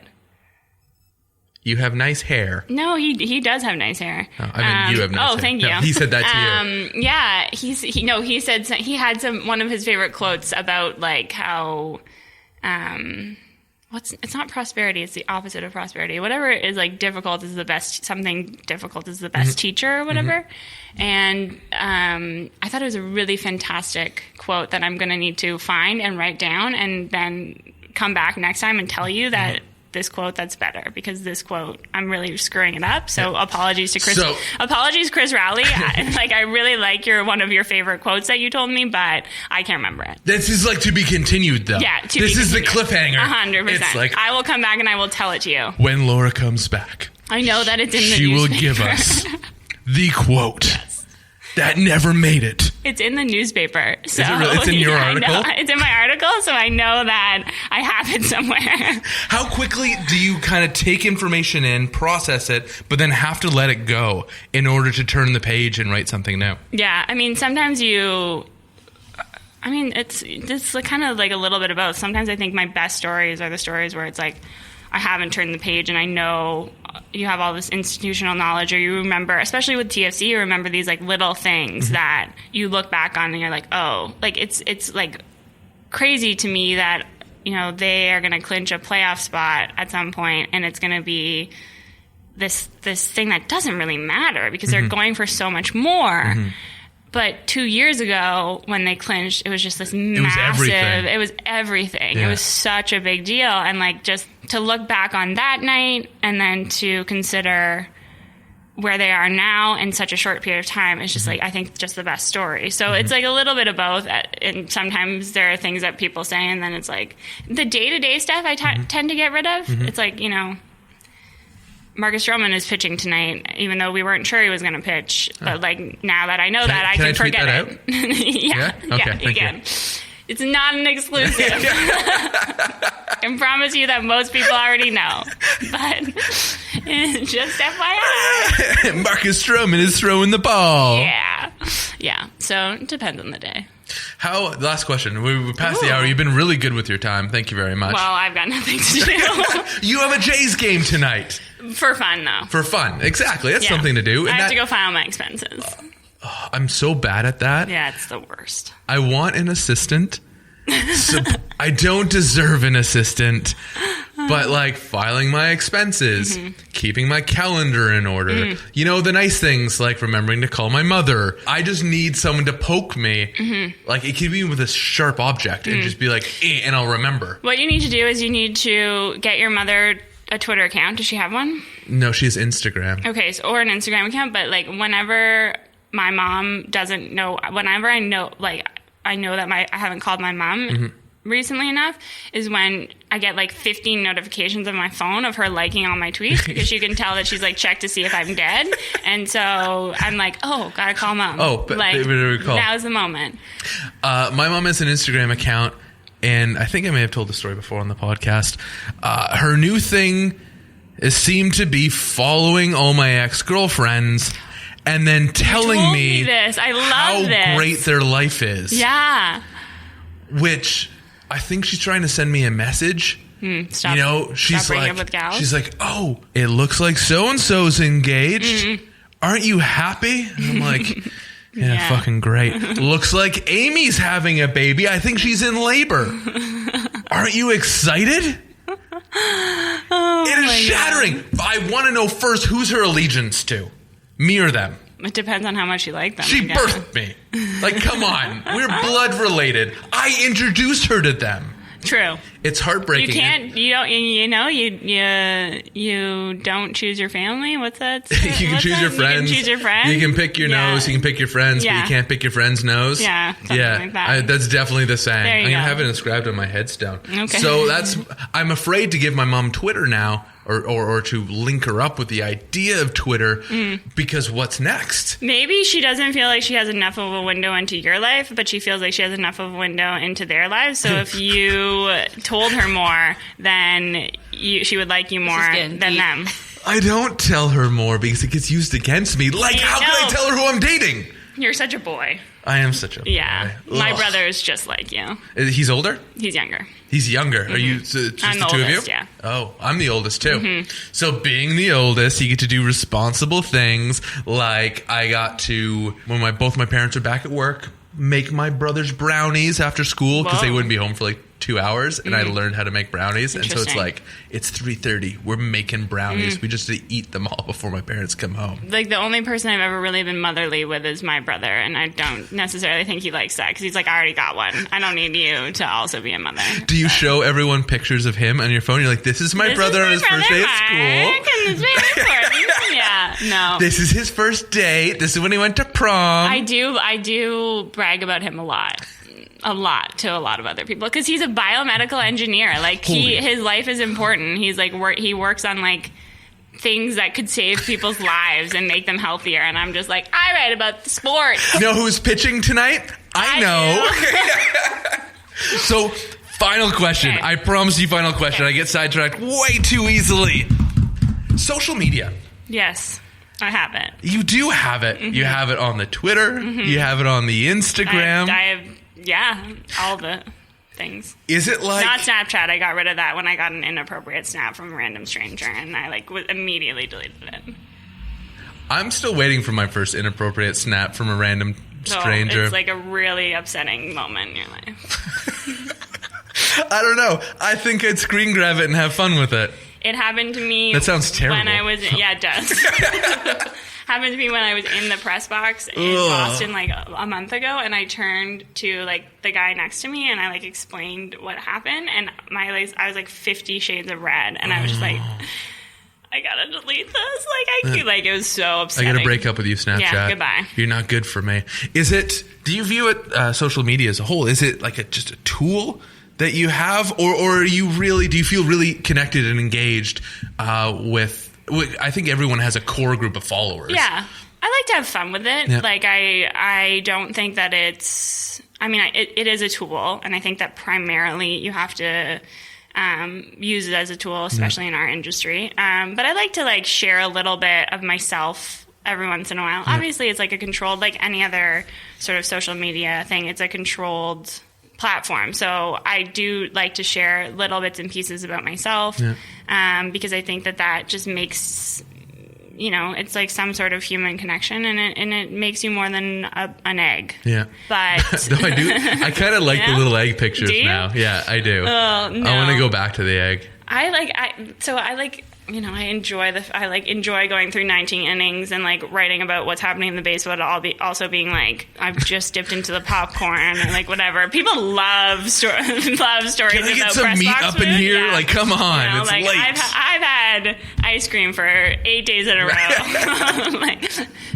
You have nice hair. No, he does have nice hair. Oh, I mean, you have nice hair. Oh, thank you. No, he said that to you. Yeah, he said he had one of his favorite quotes about like how, it's not prosperity, it's the opposite of prosperity. Whatever is like difficult is the best. Something difficult is the best teacher or whatever. And I thought it was a really fantastic quote that I'm going to need to find and write down, and then come back next time and tell you that. this quote that's better, because this quote, I'm really screwing it up. So apologies to Chris. Apologies, Chris Rowley. I really like one of your favorite quotes that you told me, but I can't remember it. This is like to be continued, though. Yeah, this is the cliffhanger. 100%. It's like, I will come back and I will tell it to you. When Laura comes back, I know that it's in the she newspaper. will give us the quote that never made it. It's in the newspaper. So is it really? It's in your article? It's in my article, so I know that I have it somewhere. How quickly do you kind of take information in, process it, but then have to let it go in order to turn the page and write something new? Yeah, I mean, sometimes it's like kind of like a little bit of both. Sometimes I think my best stories are the stories where it's like, I haven't turned the page and I know you have all this institutional knowledge, or you remember, especially with TFC, you remember these like little things that you look back on and you're like, oh, like it's like crazy to me that, you know, they are going to clinch a playoff spot at some point and it's going to be this thing that doesn't really matter because they're going for so much more. But 2 years ago, when they clinched, it was just this massive... It was everything. Yeah. It was such a big deal. And, like, just to look back on that night and then to consider where they are now in such a short period of time is just, like, I think just the best story. So it's, like, a little bit of both. And sometimes there are things that people say, and then it's, like, the day-to-day stuff I tend to get rid of. It's, like, you know... Marcus Stroman is pitching tonight, even though we weren't sure he was going to pitch. But, like, now that I know that, I can forget it. Yeah? Okay, you can. It's not an exclusive. I can promise you that most people already know. But just FYI. Marcus Stroman is throwing the ball. Yeah. So it depends on the day. Last question. We passed the hour. You've been really good with your time. Thank you very much. Well, I've got nothing to do. You have a Jays game tonight. For fun, though. For fun. Exactly. That's something to do. I have to go file my expenses. I'm so bad at that. Yeah, it's the worst. I want an assistant. So I don't deserve an assistant. But, like, filing my expenses, keeping my calendar in order, you know, the nice things like remembering to call my mother. I just need someone to poke me. Like, it could be with a sharp object and just be like, and I'll remember. What you need to do is you need to get your mother a Twitter account. Does she have one? No, she has Instagram. Okay, or an Instagram account. But, like, whenever my mom doesn't know, whenever I know, like, I know that I haven't called my mom recently enough, is when I get like 15 notifications on my phone of her liking all my tweets, because you can tell that she's like checked to see if I'm dead. And so I'm like, oh, gotta call mom. Oh, but like, now's the moment. My mom has an Instagram account, and I think I may have told the story before on the podcast. Her new thing seemed to be following all my ex-girlfriends and then telling me this. I love how this. great their life is. Yeah. Which I think she's trying to send me a message. Stop, you know, she's breaking like, up with gals. she's like, oh, it looks like so-and-so's engaged. Aren't you happy? And I'm like, yeah, fucking great. Looks like Amy's having a baby. I think she's in labor. Aren't you excited? It is shattering. God. I want to know first, who's her allegiance to? Me or them? It depends on how much you like them. She birthed me. Like, come on. We're blood related. I introduced her to them. True. It's heartbreaking. You can't. You don't. You don't choose your family. What's that? You can choose your friends. You can choose your friends. You can pick your nose. You can pick your friends, but you can't pick your friend's nose. Yeah. Like that. That's definitely the saying. There you I'm gonna go. have it inscribed on my headstone. Okay. So I'm afraid to give my mom Twitter now, or to link her up with the idea of Twitter, because what's next? Maybe she doesn't feel like she has enough of a window into your life, but she feels like she has enough of a window into their lives. So if you told her more, then she would like you more than them. I don't tell her more because it gets used against me. Like, how can I tell her who I'm dating? You're such a boy. I am such a boy. Yeah. My brother is just like you. He's older? He's younger. He's younger. Are you just I'm the two oldest, of you? yeah. Oh, I'm the oldest too. So being the oldest, you get to do responsible things. Like I got to, when both my parents are back at work, make my brother's brownies after school because they wouldn't be home for like 2 hours, and I learned how to make brownies. And so it's like, it's 3:30. We're making brownies. We just eat them all before my parents come home. Like, the only person I've ever really been motherly with is my brother, and I don't necessarily think he likes that, because he's like, I already got one. I don't need you to also be a mother. Do you show everyone pictures of him on your phone? You're like, this is my brother on his first day of school. And it's very important. Yeah, no. This is his first date. This is when he went to prom. I do brag about him a lot to a lot of other people, because he's a biomedical engineer. Like, his life is important. He's like, he works on like things that could save people's lives and make them healthier. And I'm just like, I write about the sport. You know who's pitching tonight? I know. So, final question. Okay. I promise you, final question. Okay. I get sidetracked way too easily. Social media. Yes, I have it. You do have it. You have it on the Twitter. You have it on the Instagram. I have, all the things. Is it like... Not Snapchat. I got rid of that when I got an inappropriate snap from a random stranger, and I immediately deleted it. I'm still waiting for my first inappropriate snap from a random stranger. It's like a really upsetting moment in your life. I don't know. I think I'd screen grab it and have fun with it. It happened to me. That sounds terrible. When I was, it does. Happened to me when I was in the press box in Boston like a month ago, and I turned to like the guy next to me and I like explained what happened, and I was like 50 shades of red, and I was just like, I gotta delete this. Like it was so upsetting. I gotta break up with you, Snapchat. Yeah, goodbye. You're not good for me. Do you view it, social media as a whole? Is it like just a tool that you have, or do you feel really connected and engaged with? I think everyone has a core group of followers. Yeah, I like to have fun with it. Yeah. Like I don't think that it's. I mean, it is a tool, and I think that primarily you have to use it as a tool, especially in our industry. But I like to like share a little bit of myself every once in a while. Yeah. Obviously, it's like a controlled, like any other sort of social media thing. It's a controlled platform. So I do like to share little bits and pieces about myself, because I think that just makes, it's like some sort of human connection, and it makes you more than an egg. Yeah. But no, I do. I kind of like the little egg pictures now. Yeah, I do. Oh, no. I want to go back to the egg. I enjoy going through 19 innings and like writing about what's happening in the baseball, also being like, I've just dipped into the popcorn and like whatever. People love stories Can I get about some press meat box up food? in here? Like, come on, it's like, late. I've had ice cream for 8 days in a row.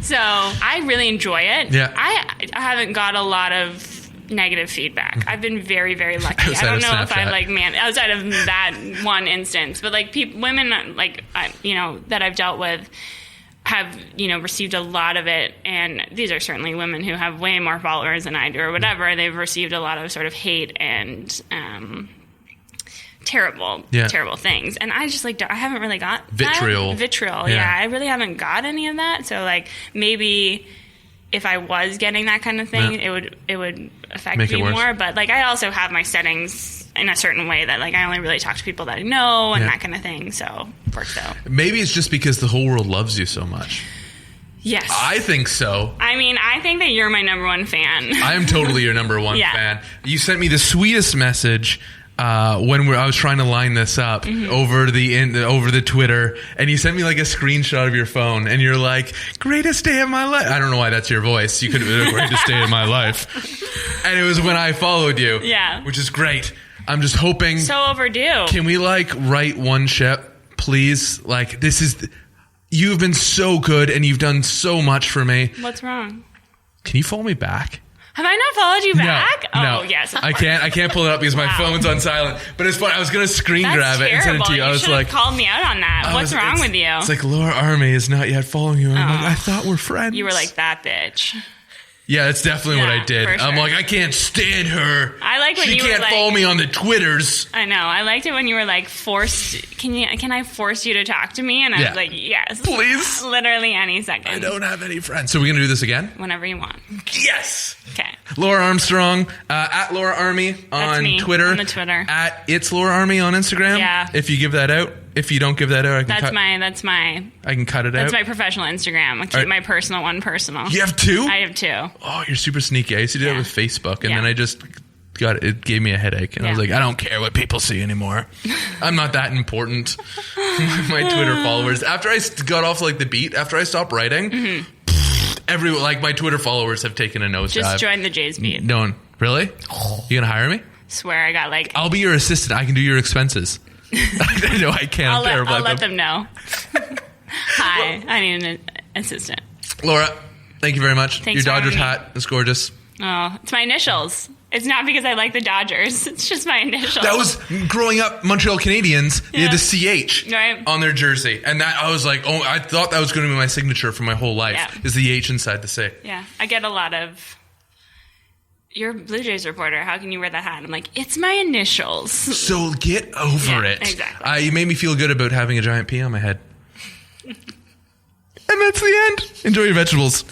So I really enjoy it. Yeah. I haven't got a lot of negative feedback. I've been very, very lucky. I don't know if I outside of that one instance, but like women that I've dealt with have received a lot of it, and these are certainly women who have way more followers than I do or whatever. They've received a lot of sort of hate and terrible things, and I just I haven't really got vitriol. I really haven't got any of that. So like maybe if I was getting that kind of thing, it would affect me more. But like I also have my settings in a certain way that like I only really talk to people that I know and that kind of thing. So it works out. Maybe it's just because the whole world loves you so much. Yes. I think so. I mean, I think that you're my number one fan. I am totally your number one fan. You sent me the sweetest message when I was trying to line this up over the Twitter, and you sent me like a screenshot of your phone, and you're like, greatest day of my life. I don't know why that's your voice. You could have been the greatest day of my life. And it was when I followed you. Yeah. Which is great. I'm just hoping. So overdue. Can we like write one ship, please? Like you've been so good and you've done so much for me. What's wrong? Can you follow me back? Have I not followed you back? No. Oh, yes. I can't pull it up because my phone's on silent. But it's fun. I was going to grab it and send it to you. I was like, called me out on that. What's wrong with you? It's like Laura Army is not yet following you. And I'm like, I thought we're friends. You were like, that bitch. Yeah, that's definitely what I did. Sure. I'm like, I can't stand her. I like when she can't follow me on the Twitters. I know. I liked it when you were like forced. Can I force you to talk to me? And I was like, yes, please. Literally any second. I don't have any friends. So we're gonna do this again whenever you want. Yes. Okay. Laura Armstrong at Laura Army on Twitter. On the Twitter. At It's Laura Army on Instagram. Yeah. If you give that out. If you don't give that out, I can I can cut it out. That's my professional Instagram. I keep my personal one personal. You have two? I have two. Oh, you're super sneaky. I used to do that with Facebook, and then I just it gave me a headache. And I was like, I don't care what people see anymore. I'm not that important. My Twitter followers. After I got off like the beat, after I stopped writing, my Twitter followers have taken a nosedive. Just join the Jays beat. No one. Really? You gonna hire me? Swear I got like... I'll be your assistant. I can do your expenses. I know I can't. I'll let them know. Hi, I need an assistant. Laura, thank you very much. Thanks your for Dodgers having me. hat is gorgeous. Oh, it's my initials. It's not because I like the Dodgers. It's just my initials. That was growing up. Montreal Canadiens. They had the CH on their jersey, and that I was like, oh, I thought that was going to be my signature for my whole life. Yeah. Is the H inside the C? Yeah, I get a lot of. You're a Blue Jays reporter. How can you wear that hat? I'm like, it's my initials. So get over it. Exactly. You made me feel good about having a giant P on my head. And that's the end. Enjoy your vegetables.